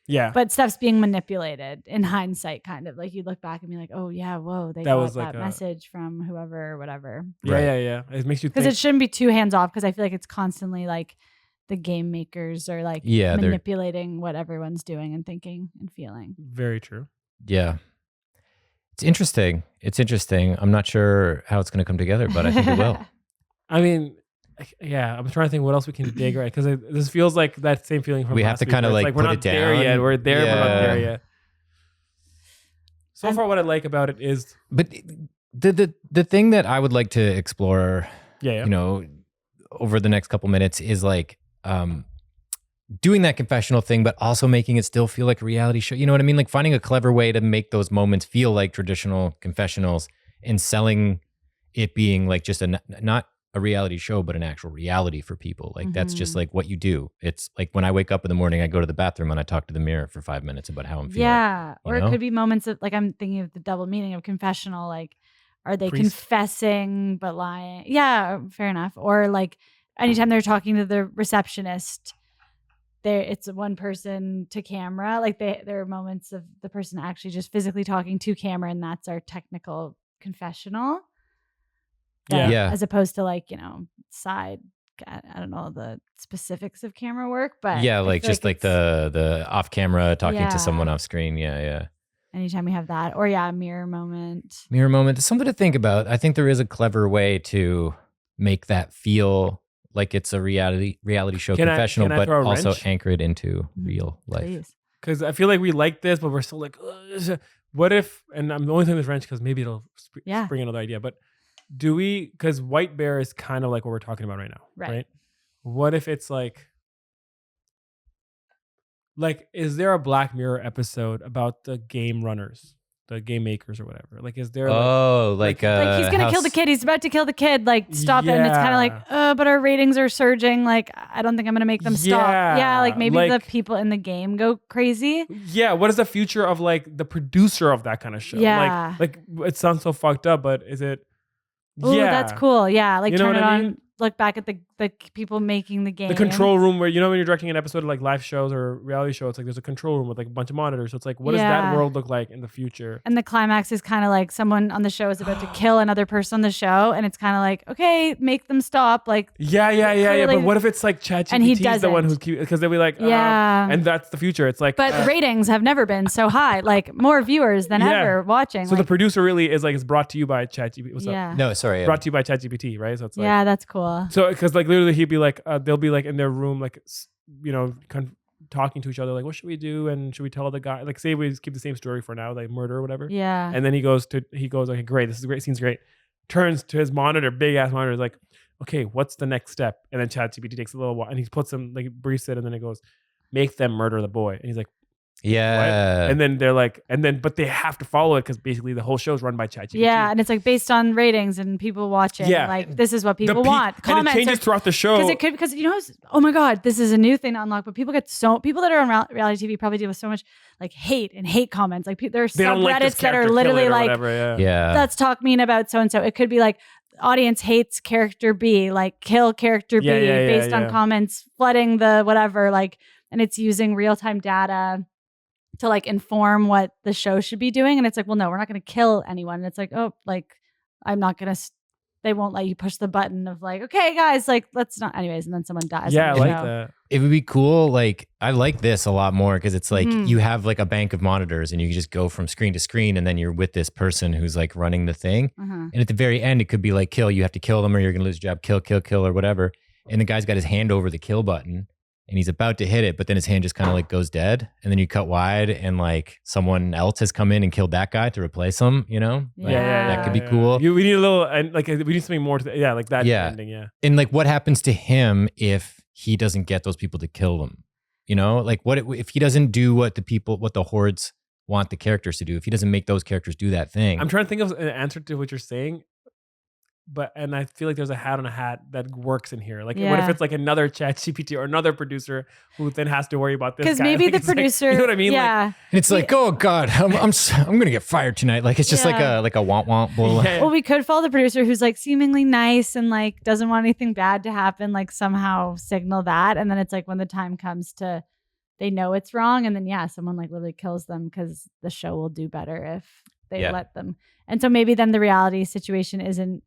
S1: Yeah.
S2: But stuff's being manipulated in hindsight, kind of like you look back and be like, oh yeah, whoa, they got
S1: was like
S2: that message from whoever or whatever.
S1: Yeah. It makes you think.
S2: Because it shouldn't be too hands off, because I feel like it's constantly like the game makers are like manipulating what everyone's doing and thinking and feeling.
S1: Very true.
S3: Yeah. It's interesting. I'm not sure how it's going to come together, but I think it will.
S1: I mean, yeah, I'm trying to think what else we can dig, right? Because this feels like that same feeling from
S3: we
S1: last
S3: have to
S1: week,
S3: kind of
S1: where
S3: like
S1: it's we're
S3: put
S1: not
S3: it down.
S1: there yet. We're there, but not there yet. So far, what I like about it is,
S3: but the thing that I would like to explore, you know, over the next couple minutes is like doing that confessional thing, but also making it still feel like a reality show. You know what I mean? Like finding a clever way to make those moments feel like traditional confessionals and selling it being like just not a reality show, but an actual reality for people. Like that's just like what you do. It's like when I wake up in the morning, I go to the bathroom and I talk to the mirror for 5 minutes about how I'm feeling.
S2: Yeah. Or it could be moments of like, I'm thinking of the double meaning of confessional. Like, are they confessing but lying? Yeah, fair enough. Or like anytime they're talking to the receptionist, it's one person to camera. Like there are moments of the person actually just physically talking to camera, and that's our technical confessional.
S3: Yeah.
S2: As opposed to like, you know, side, I don't know the specifics of camera work, but
S3: yeah, like just like the off camera talking to someone off screen. Yeah.
S2: Anytime we have that, or mirror moment.
S3: It's something to think about. I think there is a clever way to make that feel like it's a reality show confessional, but also anchor it into real life.
S1: Because I feel like we like this, but we're still like, what if? And I'm the only thing with wrench because maybe it'll spring another idea, but. Do we, because White Bear is kind of like what we're talking about right now, right? What if it's like, is there a Black Mirror episode about the game runners, the game makers or whatever? Like, is there
S2: like he's going to kill the kid. He's about to kill the kid. Like, stop it. And it's kind of like, but our ratings are surging. Like, I don't think I'm going to make them stop. Yeah. Like maybe the people in the game go crazy.
S1: Yeah. What is the future of like the producer of that kind of show?
S2: Yeah.
S1: Like it sounds so fucked up, but is it?
S2: Oh, that's cool. Yeah, like turn it on. Look back at the people making the game.
S1: The control room where, you know, when you're directing an episode of like live shows or reality show, it's like there's a control room with like a bunch of monitors. So it's like, what does that world look like in the future?
S2: And the climax is kind of like someone on the show is about to kill another person on the show. And it's kind of like, okay, make them stop. Like,
S1: yeah. But what if it's like ChatGPT is the one who's, because they'll be like, and that's the future. It's like,
S2: but the ratings have never been so high. Like more viewers than ever watching.
S1: So the producer really is like, it's brought to you by ChatGPT. What's up?
S3: No, sorry.
S1: Brought to you by ChatGPT, right? So it's like,
S2: that's cool.
S1: So, because like literally he'd be like, they'll be like in their room, like, you know, talking to each other, like, what should we do? And should we tell the guy, like, say we keep the same story for now, like murder or whatever.
S2: Yeah.
S1: And then he goes, okay, great. This is great. Scene's great. Turns to his monitor, big ass monitor, is like, okay, what's the next step? And then ChatGPT takes a little while and he puts them, like, briefs it, and then it goes, make them murder the boy. And he's like,
S3: yeah.
S1: What? And then they're like, but they have to follow it because basically the whole show is run by ChatGPT.
S2: Yeah, and it's like based on ratings and people watching. Yeah, like this is what people want.
S1: Comments and it changes throughout the show
S2: because you know, oh my god, this is a new thing to unlock. But people that are on reality TV probably deal with so much like hate comments. Like there are subreddits that are literally like, let's talk mean about so and so. It could be like, audience hates character B, like kill character B based on comments flooding the whatever. Like, and it's using real time data to like inform what the show should be doing. And it's like, well, no, we're not going to kill anyone. And it's like, oh, like, I'm not going to, they won't let you push the button of like, okay, guys, like, let's not, anyways. And then someone dies.
S1: Yeah, I like that.
S3: It would be cool. Like, I like this a lot more because it's like you have like a bank of monitors and you just go from screen to screen and then you're with this person who's like running the thing. And at the very end, it could be like, kill, you have to kill them or you're going to lose your job, kill or whatever. And the guy's got his hand over the kill button. And he's about to hit it, but then his hand just kind of like goes dead. And then you cut wide and like someone else has come in and killed that guy to replace him, you know? Like, that could be cool.
S1: We need a little, and like, we need something more to, like that ending,
S3: And like what happens to him if he doesn't get those people to kill them? You know, like what if he doesn't do what the hordes want the characters to do, if he doesn't make those characters do that thing?
S1: I'm trying to think of an answer to what you're saying. and I feel like there's a hat on a hat that works in here. Like, what if it's like another ChatGPT or another producer who then has to worry about this?
S2: Because maybe the producer,
S1: you know what I mean?
S2: Yeah.
S1: Like,
S3: and it's like, oh God, I'm gonna get fired tonight. Like it's just like a want bull.
S1: Yeah.
S2: Well, we could follow the producer who's like seemingly nice and like doesn't want anything bad to happen. Like somehow signal that, and then it's like when the time comes to, they know it's wrong, and then someone like literally kills them because the show will do better if they let them. And so maybe then the reality situation isn't.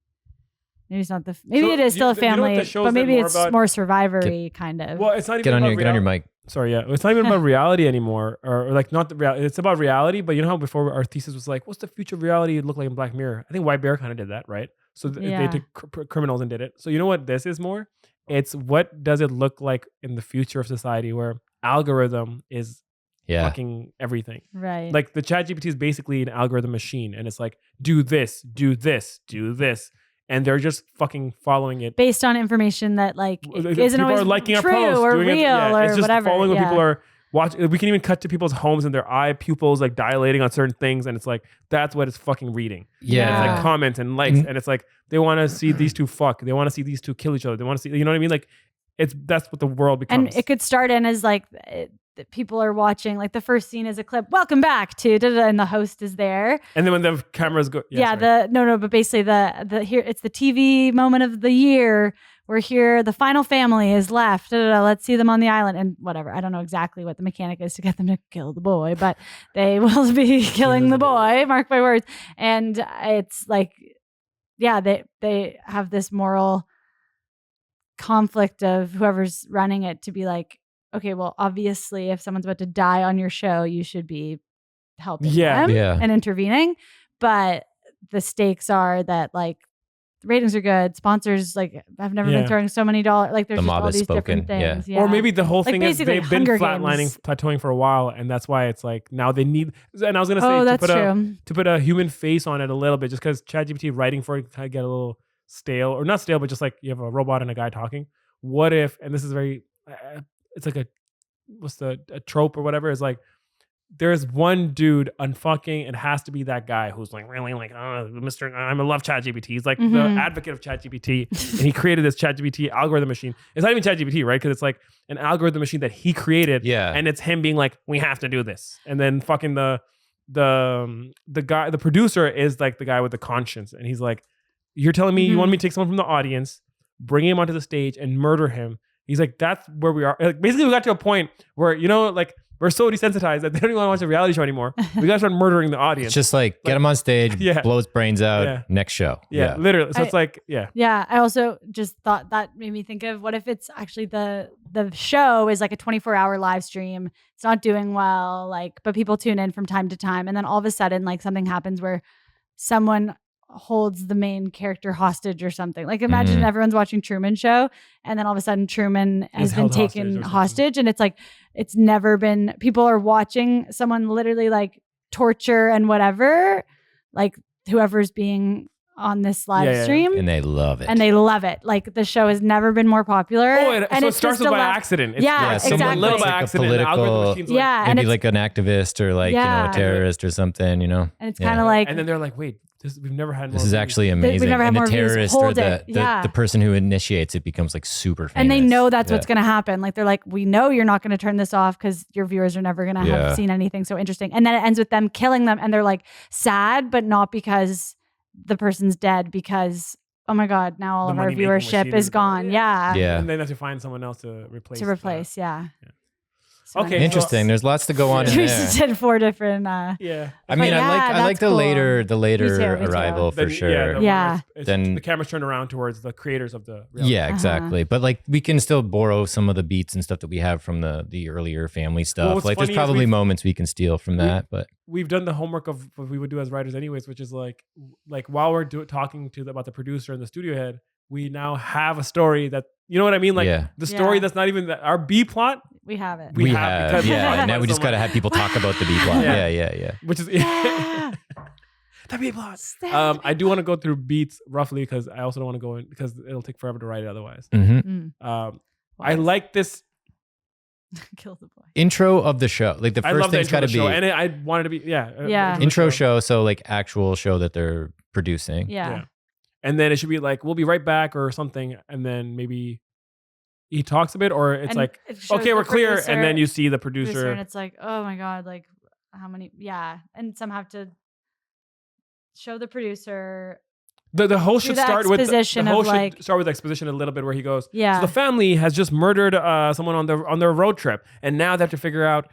S2: Maybe it's not maybe it is still a family, but maybe it's more survivory kind of.
S1: Well, it's not even
S3: get on your mic.
S1: Sorry, it's not even about reality anymore, or like not the reality. It's about reality, but you know how before our thesis was like, what's the future reality look like in Black Mirror? I think White Bear kind of did that, right? So they took criminals and did it. So you know what this is more? It's what does it look like in the future of society where algorithm is fucking everything.
S2: Right.
S1: Like the ChatGPT is basically an algorithm machine, and it's like, do this, do this, do this. And they're just fucking following it
S2: based on information that like isn't always
S1: liking
S2: true
S1: our posts,
S2: or
S1: doing
S2: real or
S1: it's just
S2: whatever.
S1: Following what people are watching. We can even cut to people's homes and their eye pupils like dilating on certain things, and it's like that's what it's fucking reading.
S3: Yeah,
S1: and it's like comments and likes, and it's like they want to see these two fuck. They want to see these two kill each other. They want to see, you know what I mean? Like that's what the world becomes.
S2: And it could start in as like people are watching, like the first scene is a clip, welcome back to and the host is there,
S1: and then when the cameras go
S2: but basically the here it's the TV moment of the year, we're here, the final family is left, let's see them on the island and whatever. I don't know exactly what the mechanic is to get them to kill the boy, but they will be killing the boy, mark my words. And it's like they have this moral conflict of whoever's running it to be like, okay, well, obviously, if someone's about to die on your show, you should be helping them and intervening. But the stakes are that, like, the ratings are good. Sponsors, like, have never been throwing so many dollars. Like, there's just all these different things.
S1: Or maybe the whole thing is they've been
S2: flatlining,
S1: plateauing for a while, and that's why it's like now they need. And I was gonna say to put a human face on it a little bit, just because ChatGPT writing for it kind of get a little stale, or not stale, but just like you have a robot and a guy talking. What if? And this is very. It's like a trope or whatever, is like there's one dude unfucking, it has to be that guy who's like really like, oh, Mr. I love ChatGPT. He's like the advocate of ChatGPT, and he created this ChatGPT algorithm machine. It's not even ChatGPT, right? Because it's like an algorithm machine that he created, and it's him being like, we have to do this, and then fucking the guy, the producer is like the guy with the conscience, and he's like, you're telling me you want me to take someone from the audience, bring him onto the stage, and murder him. He's like, that's where we are. Like, basically, we got to a point where, you know, like, we're so desensitized that they don't even want to watch a reality show anymore. We got to start murdering the audience.
S3: It's just like, get him on stage, blow his brains out, next show.
S1: Yeah, literally. So it's like,
S2: Yeah, I also just thought that made me think of, what if it's actually the show is like a 24-hour live stream. It's not doing well, like, but people tune in from time to time. And then all of a sudden, like, something happens where someone holds the main character hostage or something. Like, imagine everyone's watching Truman Show, and then all of a sudden Truman has been taken hostage, and it's like, it's never been, people are watching someone literally like torture and whatever, like whoever's being on this live stream,
S3: and they love
S2: it. Like, the show has never been more popular.
S1: And so it starts with by accident.
S2: Exactly.
S1: A little by accident.
S3: Political,
S1: maybe
S3: like an activist or like, you know, a terrorist or something, you know.
S2: And it's kind of like,
S1: and then they're like, wait, we've never had more.
S3: This is actually amazing.
S2: We've never had
S3: and
S2: more
S3: the terrorist
S2: views.
S3: or the person who initiates it becomes like super famous.
S2: And they know that's what's going to happen. Like, they're like, we know you're not going to turn this off because your viewers are never going to have seen anything so interesting. And then it ends with them killing them, and they're like sad, but not because the person's dead, because, oh my God, now all of our viewership is gone. Yeah.
S1: And then they have to find someone else to replace. So
S3: okay, interesting. So, there's lots to go on in
S2: we
S3: there.
S2: did 4 different.
S3: I mean, I like the later arrival for sure.
S1: Then the camera's turned around towards the creators of the reality.
S3: Yeah, exactly. But like, we can still borrow some of the beats and stuff that we have from the earlier family stuff. Like, there's probably moments we can steal from that. But
S1: we've done the homework of what we would do as writers, anyways, which is like while we're talking about the producer and the studio head, we now have a story that, you know what I mean? Like the story that's not even our B plot.
S2: We have it.
S3: We have. Now we just got to have people talk about the B plot. Yeah.
S1: Which is the B plot. I do want to go through beats roughly, because I also don't want to go in, because it'll take forever to write it otherwise. I like this
S2: kill the boy
S3: intro of the show. Like, the first thing's got to be,
S1: and I wanted to be
S3: intro show. So like actual show that they're producing.
S2: Yeah.
S1: and then it should be like, we'll be right back or something. And then maybe he talks a bit, or it's
S2: And
S1: like,
S2: it shows
S1: okay,
S2: the
S1: we're clear.
S2: producer-
S1: And then you see the producer.
S2: and it's like, oh my God, like how many? Yeah. And some have to show the producer.
S1: The host should
S2: the
S1: start with
S2: exposition
S1: the
S2: of,
S1: host
S2: like-
S1: should start with exposition a little bit where he goes,
S2: Yeah.
S1: so the family has just murdered someone on their road trip, and now they have to figure out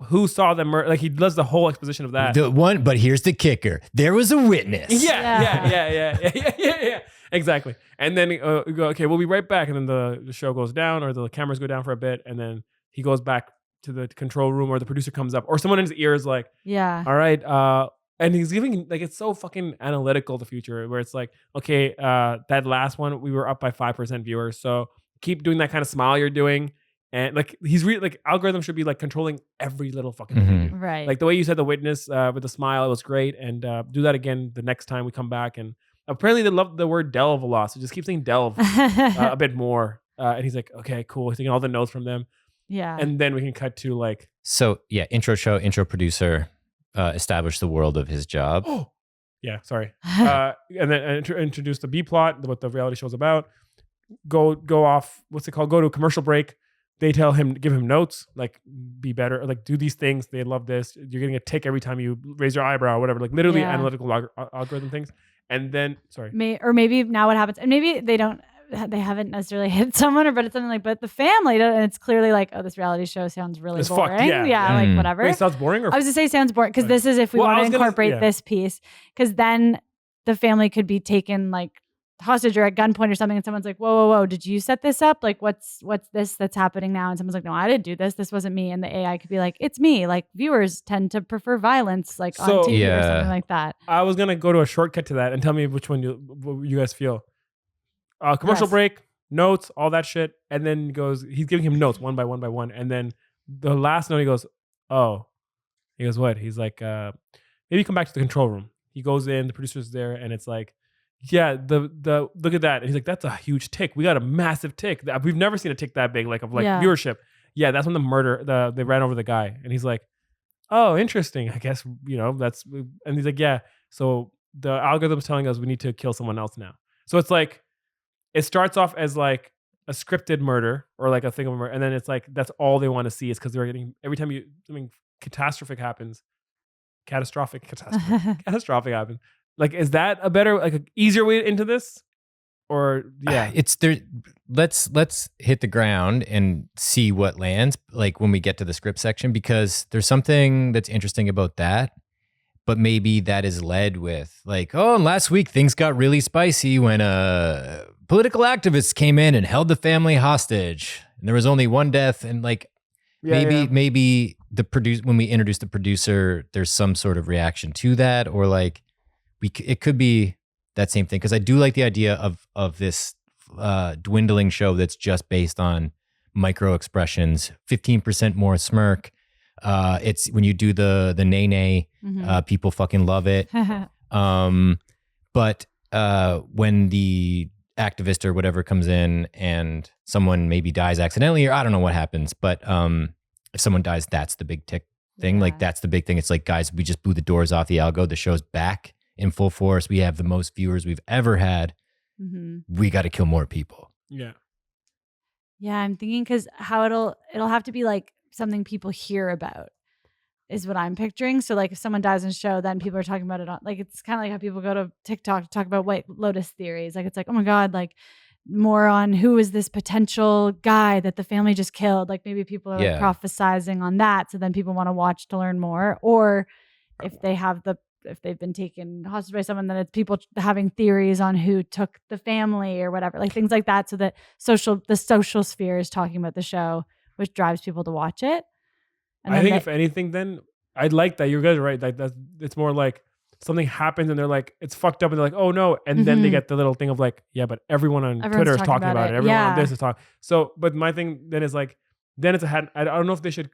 S1: who saw them murder. Like he does the whole exposition of that.
S3: But here's the kicker: there was a witness.
S1: Yeah. Exactly. And then we go, okay, we'll be right back. And then the show goes down, or the cameras go down for a bit, and then he goes back to the control room, or the producer comes up, or someone in his ear is like,
S2: Yeah.
S1: all right, and he's giving, like, it's so fucking analytical, the future, where it's like, okay, that last one, we were up by 5% viewers, so keep doing that kind of smile you're doing. And like he's like, algorithm should be like controlling every little fucking thing you do.
S2: Right.
S1: Like the way you said the witness with the smile, it was great. And do that again the next time we come back. And apparently they love the word delve a lot, so just keep saying delve a bit more. And he's like, okay, cool. He's taking all the notes from them.
S2: Yeah.
S1: And then we can cut to like,
S3: So yeah, intro show, intro producer, establish the world of his job.
S1: oh, yeah, sorry. And then introduce the B plot, what the reality show's about. Go off. What's it called? Go to a commercial break. They tell him, give him notes, like be better, or like do these things. They love this. You're getting a tick every time you raise your eyebrow or whatever. Like literally
S2: Yeah.
S1: analytical algorithm things. And then, sorry.
S2: Or maybe now what happens, and maybe they haven't necessarily hit someone, but it's something like, but the family, and it's clearly like, oh, this reality show sounds really
S1: It's
S2: boring.
S1: fucked, yeah.
S2: Like whatever.
S1: Wait, it sounds boring? Or
S2: I was gonna say sounds boring because
S1: Like-
S2: this is if we
S1: Well, I
S2: want
S1: was
S2: to
S1: gonna-
S2: incorporate
S1: yeah.
S2: this piece, because then the family could be taken like hostage or at gunpoint or something, and someone's like, whoa, did you set this up? Like, what's this that's happening now? And someone's like, no, I didn't do this. This wasn't me. And the AI could be like, it's me. Like viewers tend to prefer violence, like on
S1: So-
S2: TV or
S3: Yeah.
S2: something like that.
S1: I was going to go to a shortcut to that and tell me which one you guys feel. Commercial
S2: Yes.
S1: break, notes, all that shit. And then he's giving him notes one by one. And then the last note, he goes, oh. He goes, what? He's like, maybe come back to the control room. He goes in, the producer's there, and it's like, yeah, the look at that. And he's like, that's a huge tick. We got a massive tick. We've never seen a tick that big, like of like
S2: Yeah.
S1: viewership. Yeah, that's when they ran over the guy. And he's like, oh, interesting. I guess, that's, and he's like, yeah. So the algorithm's telling us we need to kill someone else now. So it's like, it starts off as like a scripted murder or like a thing of a murder. And then it's like, that's all they want to see is because they're getting, every time something catastrophic happens, catastrophic happens. Like, is that a better, like an easier way into this? Or yeah.
S3: It's there. Let's hit the ground and see what lands, like when we get to the script section, because there's something that's interesting about that. But maybe that is led with like, oh, and last week things got really spicy when political activists came in and held the family hostage, and there was only one death, and like maybe when we introduce the producer, there's some sort of reaction to that, or like it could be that same thing, because I do like the idea of this dwindling show that's just based on micro expressions, 15% more smirk. It's when you do the nay, people fucking love it. But when the activist or whatever comes in and someone maybe dies accidentally, or I don't know what happens, but if someone dies, that's the big tick thing. Like that's the big thing. It's like, guys, we just blew the doors off the algo. The show's back in full force. We have the most viewers we've ever had. We got to kill more people.
S1: Yeah.
S2: Yeah, I'm thinking because how it'll have to be like something people hear about is what I'm picturing. So like if someone dies in a show, then people are talking about it on, like, it's kind of like how people go to TikTok to talk about White Lotus theories. Like it's like, oh my God, like more on who is this potential guy that the family just killed. Like maybe people are like prophesizing on that. So then people want to watch to learn more. Or if they've been taken hostage by someone, then it's people having theories on who took the family or whatever, like things like that. So that the social sphere is talking about the show, which drives people to watch it. And
S1: I think if anything, then I'd like that. You guys are right. Like it's more like something happens and they're like, it's fucked up, and they're like, oh no. And then they get the little thing of like, yeah, but everyone on Twitter is talking about it. Everyone on this is talking. So, but my thing then is like, then it's I don't know if they should,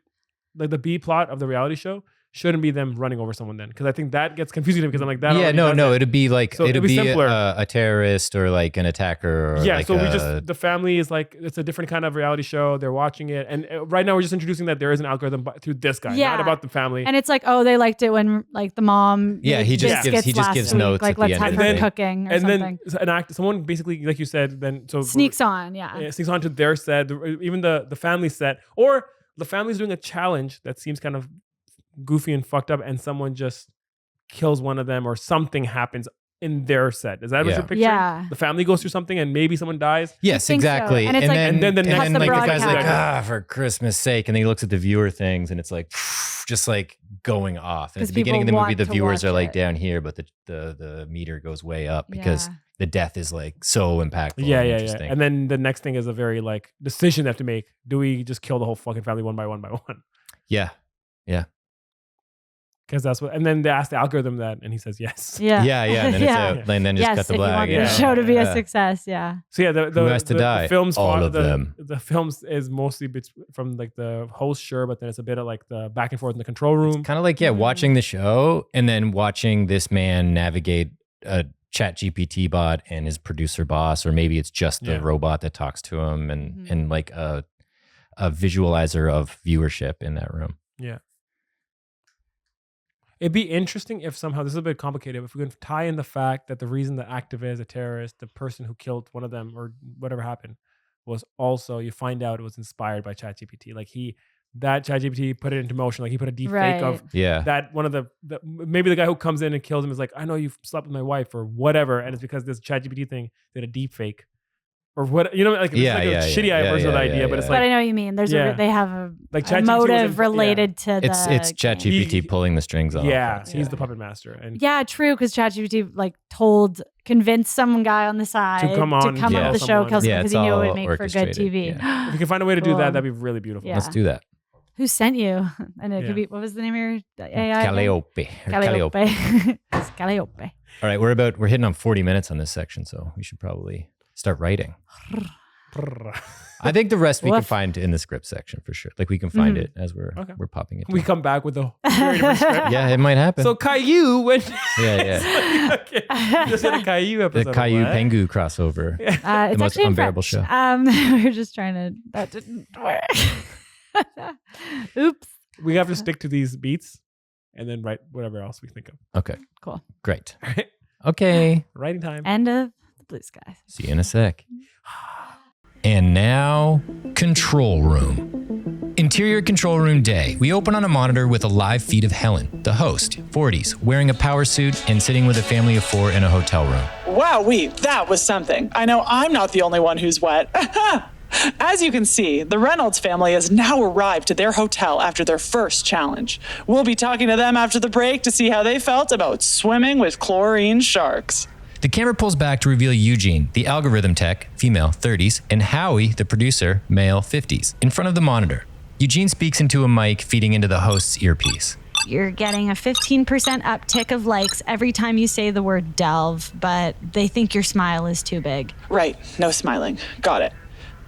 S1: like the B plot of the reality show shouldn't be them running over someone then, because I think that gets confusing because I'm like that.
S3: Yeah, no, it'd be like
S1: So
S3: it'd be
S1: simpler.
S3: a terrorist or like an attacker. Or
S1: Yeah,
S3: like
S1: so we just the family is like it's a different kind of reality show. They're watching it, and right now we're just introducing that there is an algorithm through this guy,
S2: Yeah.
S1: not about the family.
S2: And it's like, oh, they liked it when like the mom.
S3: Yeah,
S2: made
S3: he just
S2: biscuits
S3: gives
S2: last
S3: notes
S2: week,
S3: at
S2: like
S3: the
S2: let's
S3: end
S2: have
S3: of
S2: her
S3: the
S2: cooking or
S1: and
S2: something.
S1: then someone basically, like you said, then so
S2: Sneaks on, yeah.
S1: sneaks onto their set, even the family set, or the family's doing a challenge that seems kind of goofy and fucked up, and someone just kills one of them, or something happens in their set. Is that what you're picturing?
S2: Yeah.
S1: The family goes through something, and maybe someone dies.
S3: Yes,
S2: think so.
S3: exactly.
S2: And it's like-
S1: And then the next-
S3: like the
S2: the
S3: guy's like,
S2: broadcast.
S3: for Christmas sake, and then he looks at the viewer things, and it's like just like going off. And at
S2: 'Cause
S3: the beginning of the
S2: people
S3: movie,
S2: want
S3: the
S2: to
S3: viewers are
S2: watch
S3: like
S2: it.
S3: down here, but the meter goes way up because
S2: Yeah.
S3: the death is like so impactful.
S1: Yeah,
S3: and
S1: yeah, yeah.
S3: interesting.
S1: And then the next thing is a very like decision they have to make. Do we just kill the whole fucking family one by one by one?
S3: yeah.
S1: Because that's what. And then they ask the algorithm that, and he says yes.
S2: Yeah.
S3: Yeah, and then
S2: Yeah.
S3: it's and then just
S2: Yes,
S3: cut the
S2: if you
S3: black.
S2: want
S3: Yeah.
S2: the show to be
S3: Yeah.
S2: a success, yeah.
S1: So yeah,
S3: Who has to die?
S1: The films
S3: All of them.
S1: The films is mostly from like the host, sure, but then it's a bit of like the back and forth in the control room.
S3: Kind of like watching the show and then watching this man navigate a chat GPT bot and his producer boss, or maybe it's just the robot that talks to him, and like a visualizer of viewership in that room.
S1: Yeah. It'd be interesting if somehow, this is a bit complicated, if we can tie in the fact that the reason the activist, a terrorist, the person who killed one of them or whatever happened was also, you find out it was inspired by ChatGPT. Like that ChatGPT put it into motion. Like he put a deep fake of
S3: Yeah.
S1: that one of the maybe the guy who comes in and kills him is like, I know you slept with my wife or whatever. And it's because this ChatGPT thing did a deep fake. Or what, you know, like it's like a shitty version of the idea, but it's
S2: But I
S1: like,
S2: know what you mean. There's they have a
S1: ChatGPT
S2: motive related to the
S3: It's ChatGPT pulling the strings off.
S1: yeah, he's the puppet master. And
S2: Yeah, true, because ChatGPT like convinced some guy on the side
S1: To come on,
S2: to come
S1: kill
S2: on the show
S1: someone.
S3: Yeah,
S2: because
S3: it's
S2: he knew it
S3: all
S2: would make for good
S3: orchestrated,
S2: TV.
S1: if you can find a way to do
S2: Cool.
S1: that, that'd be really beautiful.
S2: Yeah.
S3: Let's do that.
S2: Who sent you? And it could be, what was the name of your AI?
S3: Calliope.
S2: Calliope. It's Calliope.
S3: All right, we're hitting on 40 minutes on this section, so we should probably start writing. I think the rest we can find in the script section for sure. Like we can find it as we're popping it.
S1: We come back with a very different script.
S3: Yeah, it might happen.
S1: So Caillou went.
S3: yeah.
S1: Okay. Just had a Caillou episode.
S3: The Caillou
S1: What?
S3: Pengu crossover.
S2: It's
S3: The most
S2: actually in
S3: unbearable
S2: French.
S3: show.
S2: We were just trying to, that didn't work. Oops.
S1: We have to stick to these beats and then write whatever else we think of.
S3: Okay.
S2: Cool.
S3: Great.
S1: All right.
S3: Okay.
S1: Writing time.
S2: End of the Blue Skies.
S3: See you in a sec. And now, control room. Interior control room day. We open on a monitor with a live feed of Helen, the host, 40s, wearing a power suit and sitting with a family of 4 in a hotel room.
S4: Wowee, that was something. I know I'm not the only one who's wet. As you can see, the Reynolds family has now arrived at their hotel after their first challenge. We'll be talking to them after the break to see how they felt about swimming with chlorine sharks.
S3: The camera pulls back to reveal Eugene, the algorithm tech, female, 30s, and Howie, the producer, male, 50s, in front of the monitor. Eugene speaks into a mic feeding into the host's earpiece.
S2: You're getting a 15% uptick of likes every time you say the word delve, but they think your smile is too big.
S4: Right, no smiling. Got it.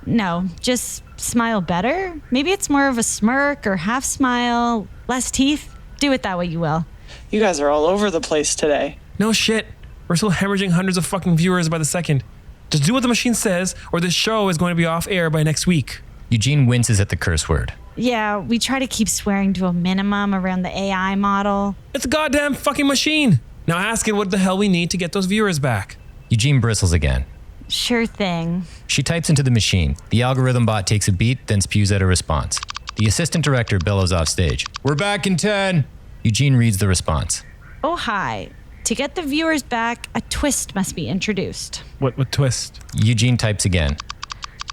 S2: No, just smile better. Maybe it's more of a smirk or half smile, less teeth. Do it that way you will.
S4: You guys are all over the place today.
S1: No shit. We're still hemorrhaging hundreds of fucking viewers by the second. Just do what the machine says, or this show is going to be off air by next week.
S3: Eugene winces at the curse word.
S2: Yeah, we try to keep swearing to a minimum around the AI model.
S1: It's a goddamn fucking machine. Now ask it what the hell we need to get those viewers back.
S3: Eugene bristles again.
S2: Sure thing.
S3: She types into the machine. The algorithm bot takes a beat, then spews out a response. The assistant director bellows off stage. We're back in 10. Eugene reads the response.
S2: Oh, hi. To get the viewers back, a twist must be introduced.
S1: What twist?
S3: Eugene types again.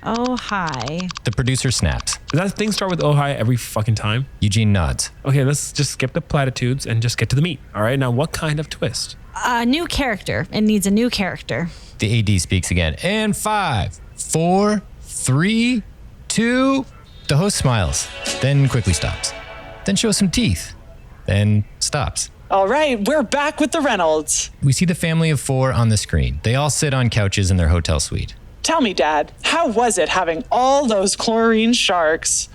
S2: Oh, hi.
S3: The producer snaps.
S1: Does that thing start with oh hi every fucking time?
S3: Eugene nods.
S1: Okay, let's just skip the platitudes and just get to the meat. All right, now what kind of twist?
S2: A new character. It needs a new character.
S3: The AD speaks again. And 5, 4, 3, 2. The host smiles, then quickly stops. Then shows some teeth, then stops.
S4: All right, we're back with the Reynolds.
S3: We see the family of 4 on the screen. They all sit on couches in their hotel suite.
S4: Tell me, Dad, how was it having all those chlorine sharks?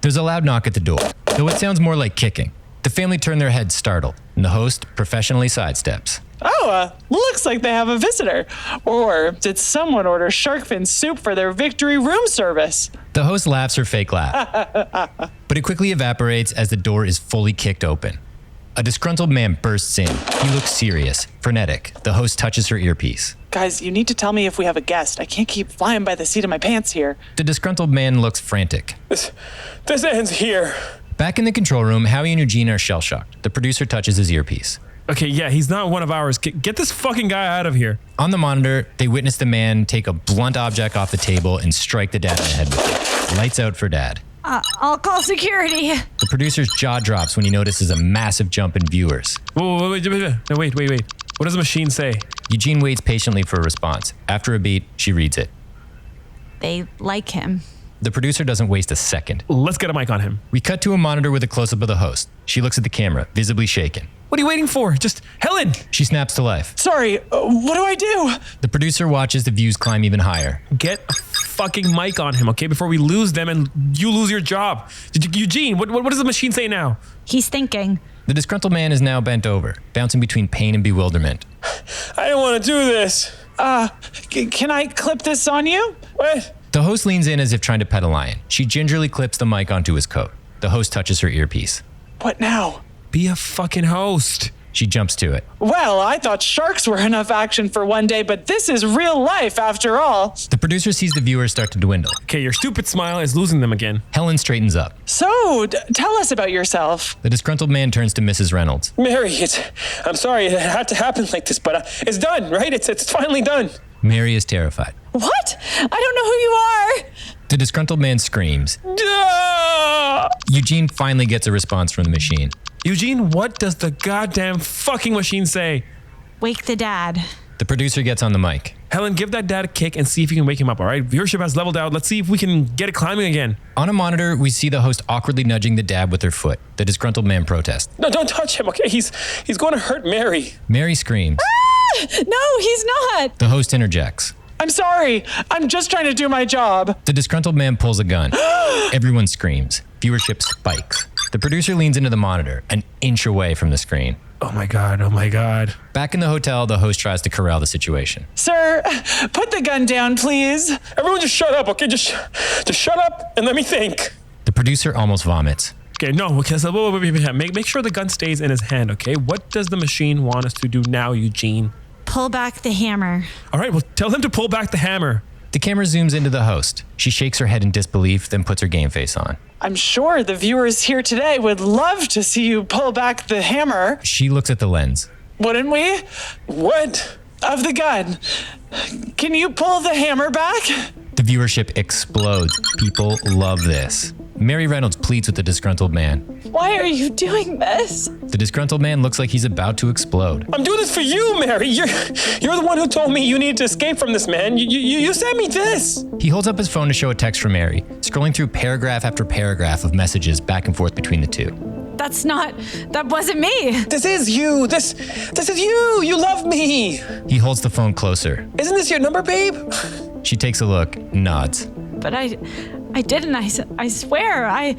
S3: There's a loud knock at the door, though it sounds more like kicking. The family turn their heads startled, and the host professionally sidesteps.
S4: Oh, looks like they have a visitor. Or did someone order shark fin soup for their victory room service?
S3: The host laughs her fake laugh, but it quickly evaporates as the door is fully kicked open. A disgruntled man bursts in. He looks serious, frenetic. The host touches her earpiece.
S4: Guys, you need to tell me if we have a guest. I can't keep flying by the seat of my pants here.
S3: The disgruntled man looks frantic.
S1: This ends here.
S3: Back in the control room, Howie and Eugene are shell-shocked. The producer touches his earpiece.
S1: Okay, yeah, he's not one of ours. Get this fucking guy out of here.
S3: On the monitor, they witness the man take a blunt object off the table and strike the dad in the head with it. Lights out for dad.
S2: I'll call security.
S3: The producer's jaw drops when he notices a massive jump in viewers.
S1: Whoa, wait. What does the machine say?
S3: Eugene waits patiently for a response. After a beat, she reads it.
S2: They like him.
S3: The producer doesn't waste a second.
S1: Let's get a mic on him.
S3: We cut to a monitor with a close-up of the host. She looks at the camera, visibly shaken.
S1: What are you waiting for? Just, Helen!
S3: She snaps to life.
S4: Sorry, what do I do?
S3: The producer watches the views climb even higher.
S1: Get a fucking mic on him, okay? Before we lose them and you lose your job. Eugene, what does the machine say now?
S2: He's thinking.
S3: The disgruntled man is now bent over, bouncing between pain and bewilderment.
S1: I don't want to do this.
S4: Can I clip this on you?
S1: What?
S3: The host leans in as if trying to pet a lion. She gingerly clips the mic onto his coat. The host touches her earpiece.
S4: What now?
S1: Be a fucking host.
S3: She jumps to it.
S4: Well, I thought sharks were enough action for one day, but this is real life after all.
S3: The producer sees the viewers start to dwindle.
S1: Okay, your stupid smile is losing them again.
S3: Helen straightens up.
S4: So, tell us about yourself.
S3: The disgruntled man turns to Mrs. Reynolds.
S1: Mary, I'm sorry it had to happen like this, but it's done, right? It's finally done.
S3: Mary is terrified.
S2: What? I don't know who you are.
S3: The disgruntled man screams. Eugene finally gets a response from the machine.
S1: Eugene, what does the goddamn fucking machine say?
S2: Wake the dad.
S3: The producer gets on the mic.
S1: Helen, give that dad a kick and see if you can wake him up, all right? Viewership has leveled out. Let's see if we can get it climbing again.
S3: On a monitor, we see the host awkwardly nudging the dad with her foot. The disgruntled man protests.
S1: No, don't touch him, okay? He's going to hurt Mary.
S3: Mary screams.
S2: No, he's not.
S3: The host interjects.
S4: I'm sorry. I'm just trying to do my job.
S3: The disgruntled man pulls a gun. Everyone screams. Viewership spikes. The producer leans into the monitor, an inch away from the screen.
S1: Oh my God.
S3: Back in the hotel, the host tries to corral the situation.
S4: Sir, put the gun down, please.
S1: Everyone just shut up, okay? Just shut up and let me think.
S3: The producer almost vomits.
S1: Okay, no, okay, so make sure the gun stays in his hand, okay? What does the machine want us to do now, Eugene?
S2: Pull back the hammer.
S1: All right, well, tell him to pull back the hammer.
S3: The camera zooms into the host. She shakes her head in disbelief, then puts her game face on.
S4: I'm sure the viewers here today would love to see you pull back the hammer.
S3: She looks at the lens.
S4: Wouldn't we?
S1: What?
S4: Of the gun. Can you pull the hammer back?
S3: The viewership explodes. People love this. Mary Reynolds pleads with the disgruntled man.
S2: Why are you doing this?
S3: The disgruntled man looks like he's about to explode.
S1: I'm doing this for you, Mary. You're the one who told me you need to escape from this man. You sent me this.
S3: He holds up his phone to show a text from Mary, scrolling through paragraph after paragraph of messages back and forth between the two.
S2: That wasn't me.
S1: This is you. This is you. You love me.
S3: He holds the phone closer.
S1: Isn't this your number, babe?
S3: She takes a look, nods.
S2: But I didn't. I swear.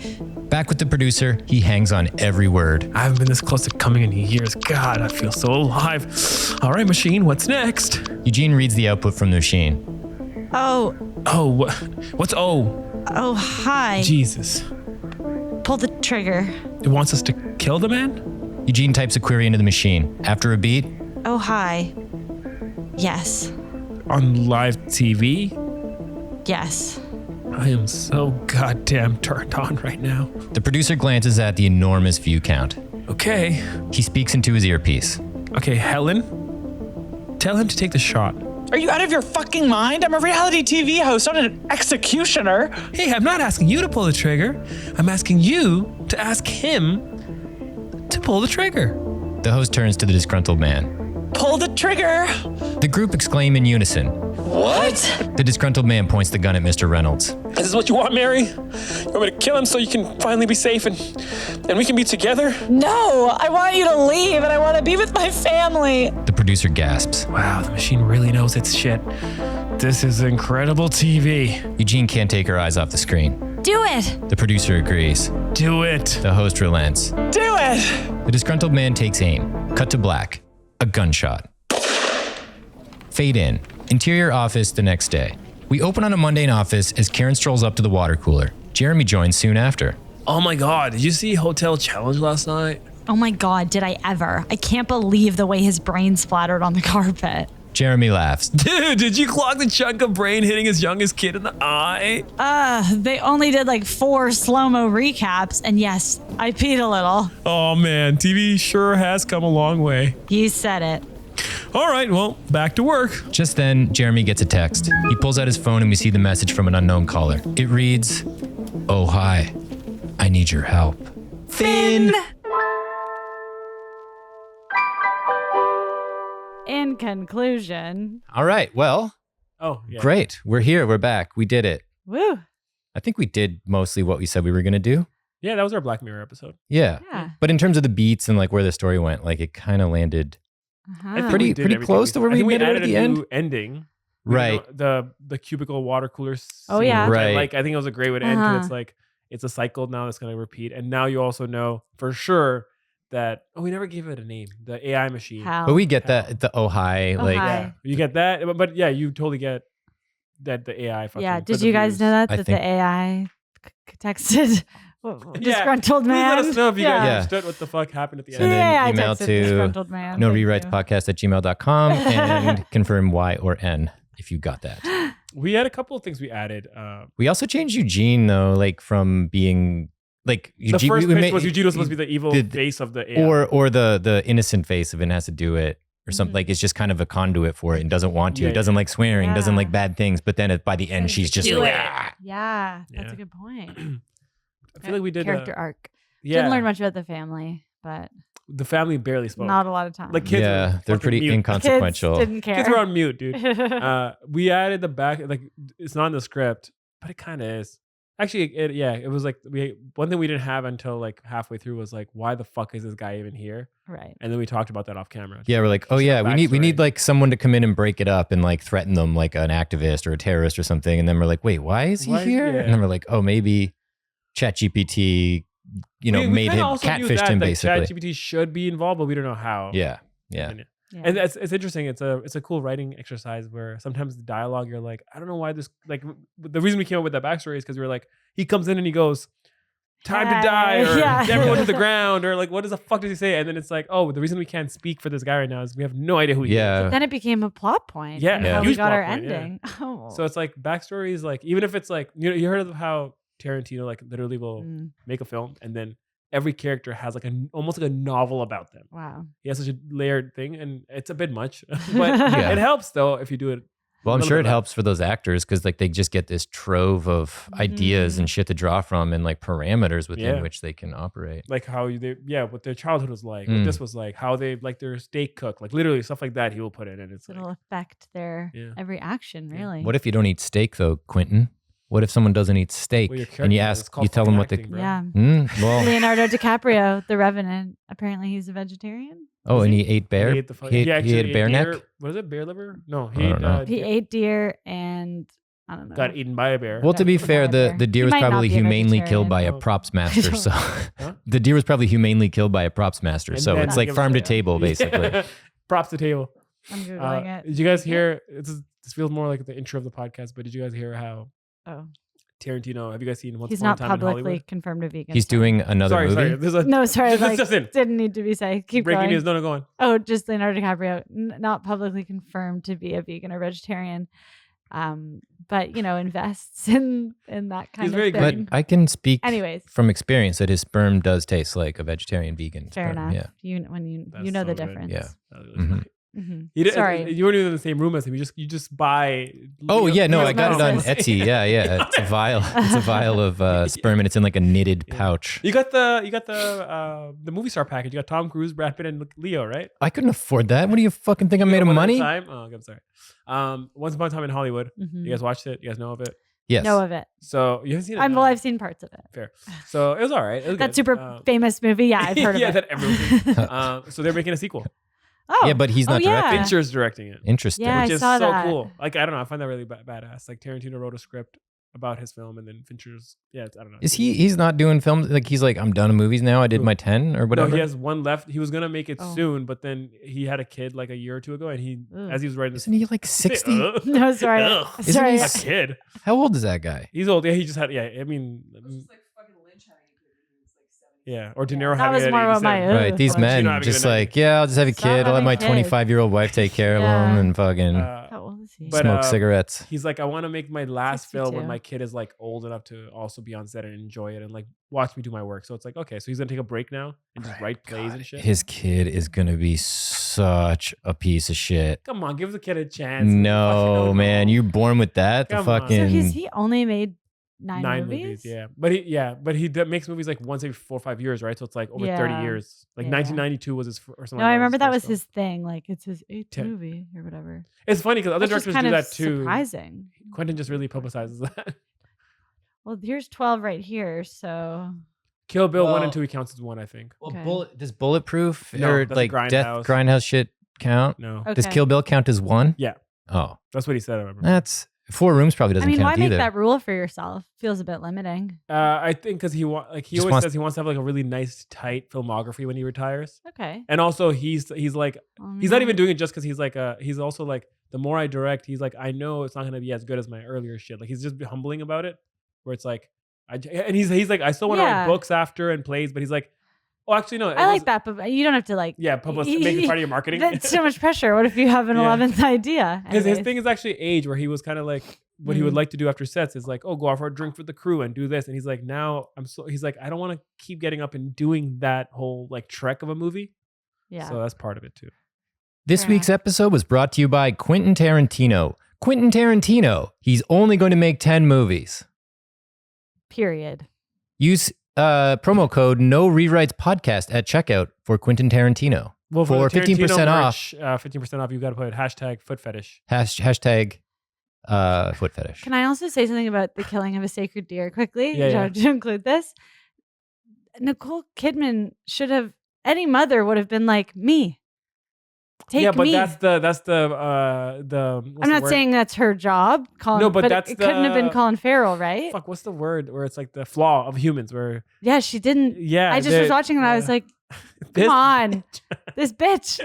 S3: Back with the producer, he hangs on every word.
S1: I haven't been this close to coming in years. God, I feel so alive. All right, machine, what's next?
S3: Eugene reads the output from the machine.
S2: Oh,
S1: what's O?
S2: oh, hi.
S1: Jesus.
S2: Pull the trigger.
S1: It wants us to kill the man?
S3: Eugene types a query into the machine. After a beat,
S2: Oh, hi. Yes.
S1: On live TV?
S2: Yes.
S1: I am so goddamn turned on right now.
S3: the producer glances at the enormous view count.
S1: Okay.
S3: He speaks into his earpiece.
S1: Okay, Helen, tell him to take the shot.
S4: Are you out of your fucking mind? I'm a reality TV host, not an executioner.
S1: Hey, I'm not asking you to pull the trigger. I'm asking you to ask him to pull the trigger.
S3: The host turns to the disgruntled man.
S4: Pull the trigger.
S3: The group exclaim in unison.
S1: What?
S3: The disgruntled man points the gun at Mr. Reynolds.
S1: This is what you want, Mary? You want me to kill him so you can finally be safe and we can be together?
S4: No, I want you to leave and I want to be with my family.
S3: The producer gasps.
S1: Wow, the machine really knows its shit. This is incredible TV.
S3: Eugene can't take her eyes off the screen.
S2: Do it.
S3: The producer agrees.
S1: Do it.
S3: The host relents.
S4: Do it. dead.
S3: The disgruntled man takes aim. Cut to black. A gunshot. Fade in. Interior office the next day. We open on a mundane office as Karen strolls up to the water cooler. Jeremy joins soon after.
S1: Oh my God, did you see Hotel Challenge last night?
S5: Oh my God, did I ever? I can't believe the way his brain splattered on the carpet.
S3: Jeremy laughs.
S1: Dude, did you clock the chunk of brain hitting his youngest kid in the eye?
S5: They only did like 4 slow-mo recaps, and yes, I peed a little.
S1: Oh man, TV sure has come a long way.
S5: You said it.
S1: All right, well, back to work.
S3: Just then, Jeremy gets a text. He pulls out his phone and we see the message from an unknown caller. It reads, "Oh, hi. I need your help."
S5: Finn!
S2: In conclusion,
S3: All right, well,
S1: Oh, yeah.
S3: great. We're here. We're back. We did it.
S2: woo.
S3: I think we did mostly what we said we were going to do.
S1: Yeah, that was our Black Mirror episode.
S3: Yeah.
S2: Yeah.
S3: But in terms of the beats and like where the story went, like it kind of landed
S2: Uh-huh.
S1: I think
S3: Pretty-
S1: we did
S3: pretty
S1: everything
S3: close to where
S1: I
S3: we
S1: think
S3: made it at
S1: added
S3: the
S1: a
S3: end.
S1: new ending.
S3: right.
S1: You know, the cubicle water cooler
S2: Oh,
S1: scene,
S2: yeah.
S1: which I
S3: Right.
S1: like, I think it was a great way to end because
S2: Uh-huh.
S1: it's like, it's a cycle now that's going to repeat. And now you also know for sure that, we never gave it a name, the AI machine.
S2: How?
S3: But we get that the oh hi,
S2: Oh,
S3: like
S2: hi.
S1: Yeah, you get that. But yeah, you totally get that the AI fucking.
S2: Yeah.
S1: for
S2: Did
S1: the
S2: you guys
S1: views.
S2: know that
S3: I
S2: the
S3: think-
S2: AI texted
S1: Yeah.
S2: disgruntled
S1: Please
S2: man?
S1: let us know if you
S2: Yeah.
S1: guys
S3: Yeah.
S1: understood what the fuck happened at the
S3: Send
S1: end.
S3: in
S2: Yeah, I
S3: email
S2: texted
S3: to
S2: disgruntled man.
S3: no
S2: Thank
S3: rewrites
S2: you.
S3: podcast at gmail.com and confirm Y or N if you got that.
S1: We had a couple of things we added.
S3: We also changed Eugene though, like from being like
S1: The first
S3: we
S1: pitch
S3: made-
S1: was Eugene was supposed to be the evil
S3: the-
S1: face of the AI.
S3: or the innocent face of it has to do it or something
S2: Mhm.
S3: like it's just kind of a conduit for it and doesn't want to.
S1: Yeah,
S3: It doesn't like swearing, doesn't
S2: Yeah.
S3: like bad things, but then by the end
S2: Like,
S3: she's just
S2: do
S3: like,
S2: it.
S3: "Ah."
S2: Yeah, that's
S1: Yeah.
S2: a good point.
S1: I feel like we did
S2: character arc.
S1: Yeah,
S2: Didn't learn much about the family, but
S1: the family barely spoke.
S2: not a lot of time.
S1: Like kids
S3: yeah,
S1: were
S3: they're
S1: fucking
S3: pretty
S1: mute.
S3: inconsequential.
S2: Kids didn't care.
S1: Kids were on mute, dude. We added the back, like it's not in the script, but it kind of is. Actually, it was like one thing we didn't have until like halfway through was like, why the fuck is this guy even here?
S2: right.
S1: And then we talked about that off camera.
S3: Yeah, we're like, oh
S1: Just
S3: yeah,
S1: the
S3: we need
S1: backstory.
S3: like someone to come in and break it up and like threaten them like an activist or a terrorist or something. And then we're like, wait, why is he
S1: Why is-
S3: here?
S1: yeah.
S3: And then we're like, oh, maybe ChatGPT,
S1: We
S3: made
S1: kinda
S3: him
S1: also knew
S3: catfished
S1: that,
S3: him
S1: like,
S3: basically.
S1: ChatGPT should be involved, but we don't know how.
S3: Yeah, yeah.
S2: Yeah.
S1: And it's interesting. It's a cool writing exercise where sometimes the dialogue you're like, I don't know why this, like the reason we came up with that backstory is because we were like, he comes in and he goes, time to die, or
S2: Yeah.
S1: everyone to the ground, or like what does the fuck does he say? And then it's like, oh, the reason we can't speak for this guy right now is we have no idea who he is.
S3: Yeah.
S2: Then it became a plot point.
S1: Yeah,
S2: and
S3: yeah.
S2: how we
S1: Huge
S2: got
S1: plot
S2: our
S1: point, yeah.
S2: ending. Oh.
S1: So it's like backstories, like even if it's like you heard of how Tarantino like literally will
S2: Mm,
S1: make a film and then every character has like almost like a novel about them.
S2: wow.
S1: He has such a layered thing, and it's a bit much, but
S3: Yeah.
S1: it helps though if you do it.
S3: Well, I'm
S1: little
S3: sure
S1: bit
S3: it
S1: of-
S3: helps for those actors because like they just get this trove of ideas and shit to draw from and like parameters within
S1: Yeah.
S3: which they can operate.
S1: Like how what their childhood was like,
S3: Mm.
S1: what this was like, how they like their steak cook, like literally stuff like that he will put in, and it's
S2: It'll
S1: like,
S2: affect their
S1: Yeah.
S2: every action,
S1: Yeah.
S2: really.
S3: What if you don't eat steak though, Quentin? What if someone doesn't eat steak
S1: well, your
S3: and you
S1: character is
S3: ask,
S1: called
S3: you tell them
S1: fucking
S3: what they?
S1: acting, bro.
S2: Yeah.
S3: Well,
S2: Leonardo DiCaprio, the Revenant. Apparently, he's a vegetarian.
S3: oh,
S1: Is
S3: and
S1: he?
S3: he ate bear.
S1: He ate the fuck-
S3: he ate,
S1: actually
S3: he ate bear neck.
S1: deer- What is it? Bear liver? No,
S3: I
S1: he ate,
S3: don't know.
S2: He ate deer and I don't know.
S1: got eaten by a bear.
S3: Well, to be
S2: Got eaten
S3: fair,
S2: by a
S3: the
S2: bear.
S3: deer
S2: He
S3: was
S2: might not
S3: probably
S2: be a
S3: humanely killed by a
S1: vegetarian.
S3: props master. So
S1: Huh?
S3: the deer was probably humanely killed by a props master.
S1: And
S3: So
S1: then
S3: it's like
S1: give
S3: farm to
S1: us-
S3: table, basically.
S1: Yeah. Props to table.
S2: I'm googling it.
S1: Did you guys hear? This feels more like the intro of the podcast, but did you guys hear how
S2: Oh,
S1: Tarantino? Have you guys seen Once
S2: he's
S1: Upon a
S2: not
S1: Time in
S2: publicly
S1: Hollywood?
S2: confirmed a vegan.
S3: He's
S2: sorry.
S3: doing another
S1: Sorry,
S3: movie.
S1: there's a
S2: No, sorry.
S1: Just,
S2: Like,
S1: just in.
S2: didn't need to be said. Keep
S1: Breaking
S2: going.
S1: news. No, go on.
S2: Oh, just Leonardo DiCaprio, not publicly confirmed to be a vegan or vegetarian, but invests in that kind
S1: He's
S2: of
S1: very
S2: thing.
S3: But
S1: green.
S3: I can speak
S2: Anyways,
S3: from experience that his sperm does taste like a vegetarian vegan
S2: fair
S3: sperm.
S2: enough.
S3: Yeah.
S2: You
S1: That's
S2: know the
S1: so good.
S2: difference.
S3: Yeah.
S1: That was
S3: Mhm.
S1: funny.
S2: Mhm.
S1: You didn't,
S2: Sorry.
S1: you weren't even in the same room as him. You just buy.
S3: Oh yeah, no, I got it on
S2: Osmosis.
S3: Etsy. Yeah. It's a vial. It's a vial of sperm, and it's in like a knitted
S1: Yeah.
S3: pouch.
S1: You got the movie star package. You got Tom Cruise, Brad Pitt, and Leo, right?
S3: I couldn't afford that. What do you fucking think I'm made of
S1: One at a
S3: money?
S1: Time? Oh, okay, I'm sorry. Once Upon a Time in Hollywood.
S2: Mhm.
S1: You guys watched it? You guys know of it?
S3: Yes.
S2: Know of it.
S1: So you haven't seen it?
S2: Well,
S1: No.
S2: I've seen parts of it.
S1: Fair. So it was all right. It was
S2: That
S1: good.
S2: super famous movie. Yeah, I've heard
S1: yeah,
S2: of
S1: that
S2: it.
S1: everyone. So they're making a sequel.
S2: Oh,
S3: Yeah, but he's not
S2: yeah.
S3: directing.
S1: Fincher's directing it.
S3: Interesting.
S2: Yeah,
S1: Which
S2: I
S1: is
S2: saw
S1: so
S2: that.
S1: cool. Like I don't know, I find that really badass. Like Tarantino wrote a script about his film, and then Fincher's I don't know.
S3: Is he's not doing films? Like he's like, I'm done with movies now. I did my 10 or whatever.
S1: No, he has one left. He was gonna make it soon, but then he had a kid like a year or two ago, and as he was writing,
S3: Isn't he like 60?
S2: No, sorry. Sorry.
S1: a kid.
S3: How old is that guy?
S1: He's old. Yeah, he just had. Yeah, I mean. Yeah, or De Niro
S2: That
S1: having
S2: was
S1: it at
S2: more about
S1: 87.
S2: my
S3: Right, these
S2: Well,
S3: men
S1: not
S3: just
S1: having a
S3: like, I'll just have a kid. I'll let my
S2: having a kid.
S3: 25-year-old wife take care of
S2: Yeah.
S3: him and fucking
S2: How old is he?
S1: But,
S3: smoke cigarettes.
S1: He's like, I want to make my last film when
S2: 62.
S1: my kid is like old enough to also be on set and enjoy it and like watch me do my work. So it's like, okay, so he's gonna take a break now and just write plays and shit.
S3: His kid is gonna be such a piece of shit.
S1: Come on, give the kid a chance.
S3: No, man, you're born with that.
S1: Come
S3: The
S1: on.
S3: fucking
S2: So he only made nine movies?
S1: Yeah, but he makes movies like once every 4 or 5 years, right? So it's like over 30
S2: Yeah.
S1: years. Like
S2: Yeah.
S1: 1992 was his or something.
S2: No,
S1: like
S2: I remember that was
S1: first film.
S2: his thing. Like it's his 8th
S1: Ten.
S2: movie or whatever.
S1: It's funny because other
S2: That's just
S1: directors
S2: kind
S1: do
S2: of
S1: that too.
S2: surprising.
S1: Quentin just really publicizes that.
S2: Well, here's 12 right here. So
S1: Kill Bill 1
S3: Well-
S1: and 2 he counts as one, I think.
S3: Well,
S2: Okay.
S3: does Bulletproof
S1: No,
S3: or
S1: that's a
S3: like
S1: Grindhouse.
S3: Grindhouse shit count?
S1: No,
S2: okay.
S3: Does Kill Bill count as one?
S1: Yeah.
S3: Oh,
S1: that's what he said. I remember.
S3: that's Four Rooms probably
S2: I
S3: doesn't
S2: mean, why
S3: count
S2: make
S3: either.
S2: that rule for yourself? Feels a bit limiting.
S1: I think because he
S3: Just
S1: always
S3: wants-
S1: says he wants to have like a really nice tight filmography when he retires,
S2: Okay.
S1: and also he's like he's not even doing it just because he's like he's also like the more I direct, he's like I know it's not gonna be as good as my earlier shit. Like he's just humbling about it, where it's like and he's like I still want to
S2: Yeah.
S1: write books after and plays, but he's like oh actually no,
S2: I like that, but you don't have to like.
S1: yeah make it part of your marketing.
S2: That's so much pressure. What if you have an
S1: Yeah.
S2: 11th idea?
S1: His
S2: Anyways.
S1: thing is actually age, where he was kind of like what he would like to do after sets is like, oh, go out for a drink with the crew and do this. And he's like, now he's like, I don't want to keep getting up and doing that whole like trek of a movie.
S2: Yeah.
S1: So that's part of it too.
S3: This
S2: Correct.
S3: week's episode was brought to you by Quentin Tarantino. Quentin Tarantino, he's only going to make 10 movies.
S2: Period.
S3: Use promo code No Rewrites Podcast at checkout for Quentin Tarantino.
S1: Well,
S3: For
S1: the
S3: 15%
S1: Tarantino
S3: off.
S1: merch, 15% off. You got to put hashtag foot fetish.
S3: Hashtag foot fetish.
S2: Can I also say something about the killing of a sacred deer quickly?
S1: Yeah,
S2: To include this. Nicole Kidman should have, any mother would have been like, me. Take
S1: yeah, but
S2: me.
S1: that's the what's
S2: I'm
S1: the
S2: not
S1: word?
S2: saying that's her job. Colin,
S1: No, but that's
S2: it couldn't have been
S1: the-
S2: Colin Farrell, right?
S1: Fuck, what's the word where it's like the flaw of humans where
S2: Yeah, she didn't.
S1: yeah.
S2: I just was watching and I was like,
S1: this
S2: come on, this bitch,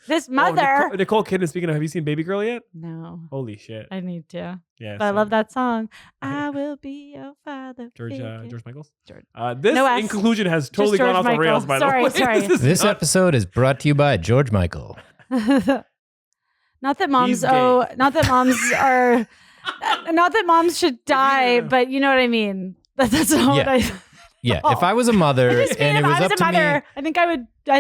S2: this
S1: Oh,
S2: mother.
S1: Nicole Kidman. Speaking of, have you seen Baby Girl yet?
S2: No,
S1: Holy shit.
S2: I need to.
S1: Yeah,
S2: But I
S1: so-
S2: love that song. I will be your father.
S1: George
S2: figure.
S1: George Michaels.
S2: George.
S1: This
S2: No S.
S1: in conclusion has
S2: Just
S1: totally gone
S2: George
S1: off the
S2: Michael.
S1: rails. By
S2: Sorry,
S1: the way,
S2: sorry.
S1: This is
S3: This
S1: not-
S3: episode is brought to you by George Michael.
S2: Not that moms
S1: He's gay.
S2: not that moms are, not that moms should die,
S1: Yeah.
S2: but you know what I mean. That's not what
S3: Yeah.
S2: I.
S3: Yeah, if I was a mother
S2: I just mean
S3: and it
S2: if
S3: was
S2: I was
S3: up
S2: a
S3: to
S2: mother,
S3: me,
S2: I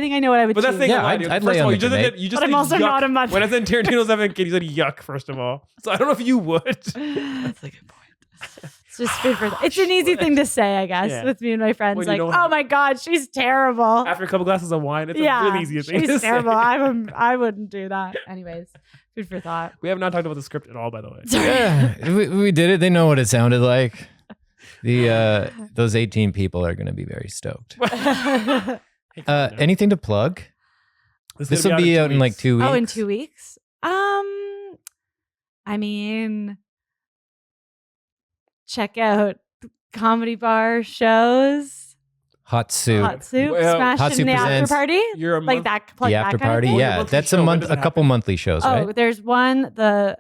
S2: think I know what I would
S1: But that's the
S2: choose.
S1: thing.
S3: Yeah,
S1: a lot.
S3: I'd
S1: First
S3: lay
S1: of all,
S3: on
S1: you
S3: the
S1: just
S3: grenade.
S1: said you just
S2: But I'm
S1: said
S2: also
S1: yuck.
S2: not a mother.
S1: When I said Tarantino's having a kid, you said yuck. First of all, so I don't know if you would.
S2: That's a good point. It's just food for thought. It's an easy thing to say, I guess,
S1: Yeah.
S2: with me and my friends.
S1: When you
S2: Like,
S1: don't
S2: oh
S1: have-
S2: my god, she's terrible.
S1: After a couple glasses of wine, it's a really easy thing to
S2: she's terrible.
S1: say.
S2: I wouldn't do that. Anyways, food for thought.
S1: We have not talked about the script at all, by the way.
S3: yeah, we did it. They know what it sounded like. The those 18 people are going to be very stoked.
S1: Hey, come on now.
S3: Anything to plug? This will be out in like 2 weeks.
S2: Oh, in 2 weeks? I mean, check out comedy bar shows.
S3: Hot Soup.
S2: Hot Soup,
S1: Well,
S2: Smash
S3: Hot
S2: in
S3: Soup
S2: the after
S3: presents-
S2: party.
S1: You're a
S2: Like
S1: month-
S2: that. Like
S3: The
S2: that
S3: after
S2: kind of
S3: party,
S2: thing?
S1: Only
S3: yeah.
S1: monthly
S3: That's
S1: show.
S3: a
S1: When
S3: month,
S1: does
S3: a
S1: it
S3: couple
S1: happen?
S3: monthly shows,
S2: Oh,
S3: right?
S2: there's one. The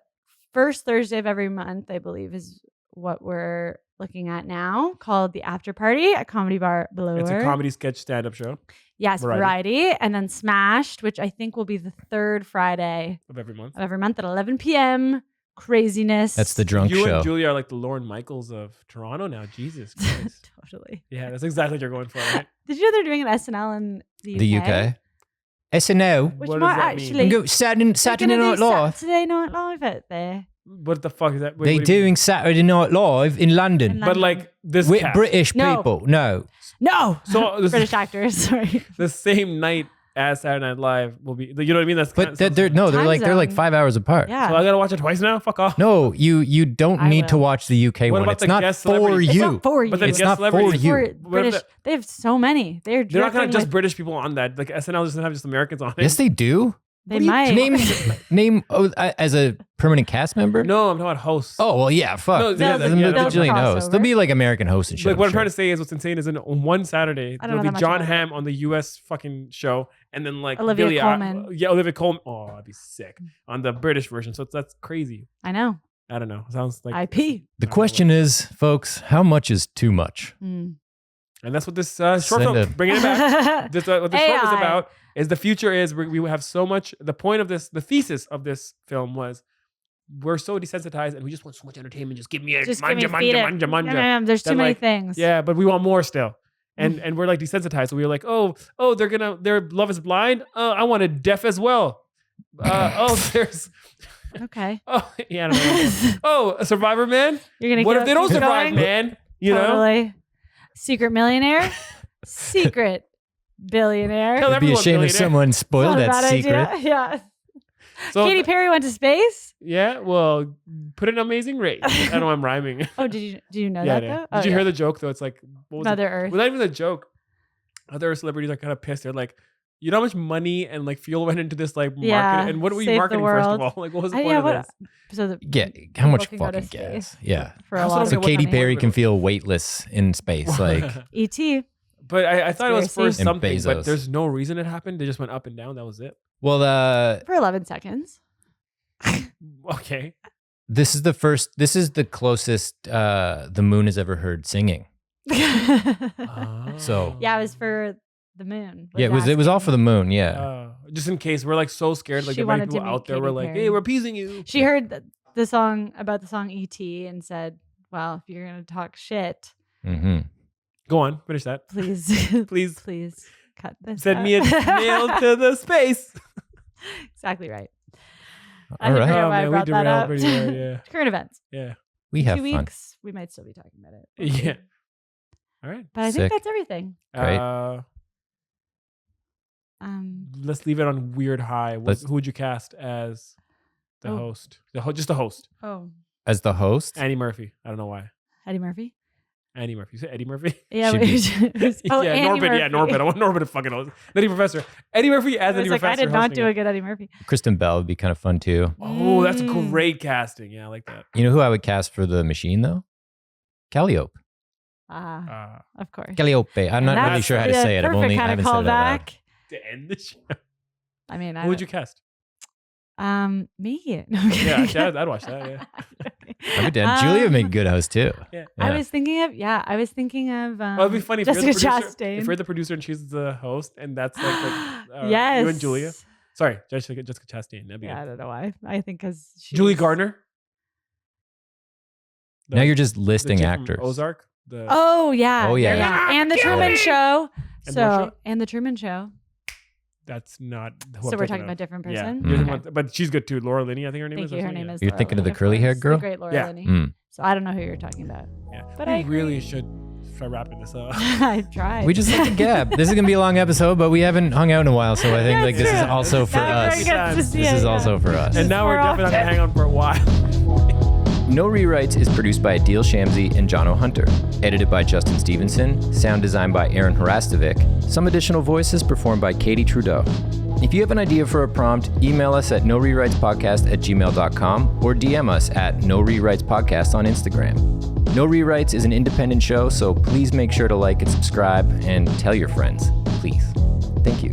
S2: first Thursday of every month, I believe, is what we're looking at now, called the After Party at Comedy Bar Below.
S1: It's a comedy sketch stand-up show
S2: Yes,
S1: variety.
S2: variety, and then Smashed, which I think will be the third Friday
S1: of every month.
S2: of every month at 11 p.m. Craziness.
S3: That's the drunk
S1: You
S3: show.
S1: and Julia are like the Lauren Michaels of Toronto now. Jesus Christ.
S2: Totally.
S1: Yeah, that's exactly what you're going for, right?
S2: Did you know they're doing an SNL in the UK?
S3: The UK. SNL.
S2: Which
S1: What
S2: might
S1: does that mean?
S2: actually
S3: Go Saturday
S2: they're gonna
S3: Night
S2: do
S3: Live.
S2: Saturday Night Live out there.
S1: What the fuck is that? Wait,
S3: They
S1: what do you mean?
S3: doing Saturday Night Live in London
S2: In
S1: But like this
S3: with
S1: cast.
S3: British
S2: No.
S3: people. No.
S2: No,
S1: So this
S2: British actors. Sorry.
S1: the same night as Saturday Night Live will be. You know what I mean? That's
S3: But they're
S2: Time
S3: they're like
S2: zone.
S3: 5 hours apart.
S2: Yeah.
S1: So I gotta watch it twice now. Fuck off.
S3: No, you don't
S2: I
S3: need to
S2: will.
S3: watch the UK
S1: What
S3: one.
S1: about
S3: It's
S1: the
S3: not
S1: guest
S3: for
S1: celebrities?
S2: It's
S3: you.
S2: not for you.
S1: But then
S3: It's
S1: guest
S3: not for
S1: celebrities-
S3: you.
S2: For
S1: What if
S2: British,
S1: the-
S2: they have so many.
S1: They're not gonna
S2: directing
S1: just
S2: with-
S1: British people on that. Like SNL doesn't have just Americans on it.
S3: Yes, they do.
S2: They might.
S3: Name as a permanent cast member?
S1: No, I'm talking about hosts.
S3: Oh, well, yeah, fuck.
S1: No,
S3: Yeah,
S1: they'll
S3: Jillian hosts.
S2: crossover.
S3: There'll be like American hosts and shit.
S1: Like what I'm
S3: sure.
S1: trying to say is what's insane is on one Saturday
S2: I don't
S1: there'll
S2: know
S1: be
S2: that
S1: John
S2: much about
S1: Hamm on the US fucking show, and then like
S2: Olivia
S1: Billie
S2: Colman.
S1: Olivia Colman. Oh, that'd be sick on the British version. So that's crazy.
S2: I know.
S1: I don't know. Sounds like
S2: IP.
S3: The question is, folks, how much is too much?
S2: Mm.
S1: and that's what this short
S3: Send
S1: film,
S3: it.
S1: bringing it back. This, what the short was
S2: AI.
S1: about is the future is we have so much. The point of this, the thesis of this film was we're so desensitized and we just want so much entertainment. Just give me it.
S2: Just
S1: manja,
S2: give me feed it.
S1: manja, manja.
S2: Yum, there's too
S1: Then,
S2: many
S1: like,
S2: things.
S1: Yeah, but we want more still. And we're like desensitized. So we were like, oh, their Love is Blind. Oh, I wanted Deaf as well. There's
S2: Okay.
S1: I don't know. Oh, a Survivor Man.
S2: You're gonna
S1: What
S2: keep
S1: if they don't survive,
S2: going?
S1: man? You know,
S2: Totally. Secret millionaire. Secret billionaire.
S1: Tell
S3: I'd be
S1: everyone
S3: ashamed if
S1: billionaire.
S3: someone spoiled
S2: Not a
S3: that
S2: bad
S3: secret.
S2: idea. Yeah.
S1: So
S2: Katy Perry went to space.
S1: yeah, well, put an Amazing Race. I know I'm rhyming.
S2: Oh, do you know
S1: Yeah,
S2: that
S1: yeah.
S2: though?
S1: Did you hear the joke though? It's like what was it?
S2: Mother Earth?
S1: Well, not even a joke. Other celebrities are kind of pissed. They're like, you know how much money and like fuel went into this like market,
S2: Yeah,
S1: and what were you
S2: save the
S1: marketing first of
S2: world.
S1: all? Like, what was the point
S2: Yeah,
S1: of
S2: what?
S1: this?
S2: So the
S3: Yeah, how much
S2: people can go to
S3: fucking gas?
S2: space
S3: Yeah.
S2: for
S1: I
S2: a
S1: also
S2: lot
S1: don't
S2: of
S3: So
S1: get what
S3: Katy
S1: the
S3: Perry
S1: point
S3: can
S1: was.
S3: feel weightless in space. Like,
S2: E.T.
S1: But I thought it was for
S2: Conspiracy.
S3: And
S1: something, but
S3: Bezos.
S1: there's no reason it happened. They just went up and down. That was it.
S3: well,
S2: for 11 seconds.
S1: Okay.
S3: this is the closest the moon has ever heard singing. So
S2: Yeah, it was for the moon.
S3: yeah, it was all for the moon. Yeah.
S1: Just in case we're like so scared, like
S2: She
S1: the many
S2: wanted to
S1: people
S2: meet
S1: out there
S2: Katy
S1: were like,
S2: Perry.
S1: "Hey, we're appeasing you."
S2: She heard the song about the song E.T. and said, "Well, if you're gonna talk shit,
S3: Mm-hmm.
S1: Go on, finish that,
S2: please,
S1: please.
S2: please cut this.
S1: Send
S2: out."
S1: me a mail to the space.
S2: Exactly right.
S3: All right.
S2: forget
S1: Oh
S2: why I
S1: man, we
S2: brought that
S1: derailed
S2: up.
S1: pretty hard. Yeah,
S2: Current events.
S1: yeah,
S3: We have
S2: 2
S3: fun.
S2: weeks, we might still be talking about it. We'll see.
S1: yeah. All right.
S2: But I
S3: Sick.
S2: think that's everything.
S3: Great.
S1: Let's leave it on weird high. Who would you cast as the
S2: Oh.
S1: host? Just the host.
S2: Oh,
S3: As the host,
S1: Annie Murphy. I don't know why.
S2: Eddie Murphy.
S1: Annie Murphy. You said Eddie Murphy?
S2: Yeah,
S3: Should
S2: oh,
S1: yeah,
S2: Andy
S1: Norbit.
S2: Murphy.
S1: Yeah, Norbit. I want Norbit to fucking host. Nutty Professor. Eddie Murphy as
S2: I was
S1: Eddie
S2: like,
S1: Professor.
S2: I did not
S1: hosting
S2: do
S1: it.
S2: a good Eddie Murphy.
S3: Kristen Bell would be kind of fun too.
S1: Oh, that's
S2: Mm.
S1: great casting. Yeah, I like that.
S3: You know who I would cast for the machine though? Calliope.
S2: Of course.
S3: Calliope. I'm not really
S2: That's
S3: sure how to
S2: the
S3: say it. I've
S2: perfect
S3: only I
S2: kind
S3: haven't
S2: of
S3: said it out loud.
S2: callback.
S1: To end the show.
S2: I mean,
S1: Who would you cast?
S2: Me.
S1: Yeah, I'd watch that. Yeah.
S3: I'd be down. Julia would make a good host too.
S1: Yeah.
S2: I was thinking of
S1: Oh, it'd be funny if
S2: Jessica
S1: you're the producer.
S2: Chastain.
S1: If you're the producer and she's the host, and that's like
S2: yes.
S1: you and Julia. Sorry, Jessica Chastain. That'd be
S2: Yeah, I
S1: good.
S2: don't know why. I think because
S1: Julie Gardner.
S3: Now you're just
S1: the
S3: listing
S1: chick from
S3: actors.
S1: Ozark. The
S2: Oh yeah.
S3: Oh, yeah.
S2: And the Truman Show.
S1: And
S2: So
S1: what show?
S2: and the Truman Show.
S1: That's not. Who
S2: So
S1: I'm
S2: we're
S1: thinking
S2: talking
S1: of.
S2: about a different
S1: Yeah,
S2: person.
S1: you're the
S3: Mm.
S1: one- but she's good too. Laura Linney, I think her name
S2: Thank
S1: is.
S2: you.
S1: or
S2: Her
S1: something,
S2: name
S1: yeah.
S2: is.
S3: You're
S2: Laura
S3: thinking of the
S2: Linney,
S3: curly-haired
S2: course.
S3: girl?
S2: The great Laura
S1: Yeah.
S2: Linney.
S3: Mm.
S2: So I don't know who you're talking about.
S1: Yeah,
S2: But
S1: we
S2: I agree.
S1: really should start wrapping this up.
S2: I've tried.
S3: We just like to gab. This is gonna be a long episode, but we haven't hung out in a while, so I think
S2: Yeah,
S3: like this is
S2: true.
S3: also for
S2: Not
S3: us.
S2: everyone gets to see
S3: This
S2: it,
S3: is
S2: yeah.
S3: also for us.
S1: And now we're
S2: more
S1: definitely not gonna
S2: often.
S1: hang on for a while.
S3: No Rewrites is produced by Adil Shamsi and Jono Hunter. Edited by Justin Stevenson. Sound designed by Aaron Harastovic. Some additional voices performed by Katie Trudeau. If you have an idea for a prompt, email us at norewritespodcast@gmail.com or DM us at norewritespodcast on Instagram. No Rewrites is an independent show, so please make sure to like and subscribe and tell your friends, please. Thank you.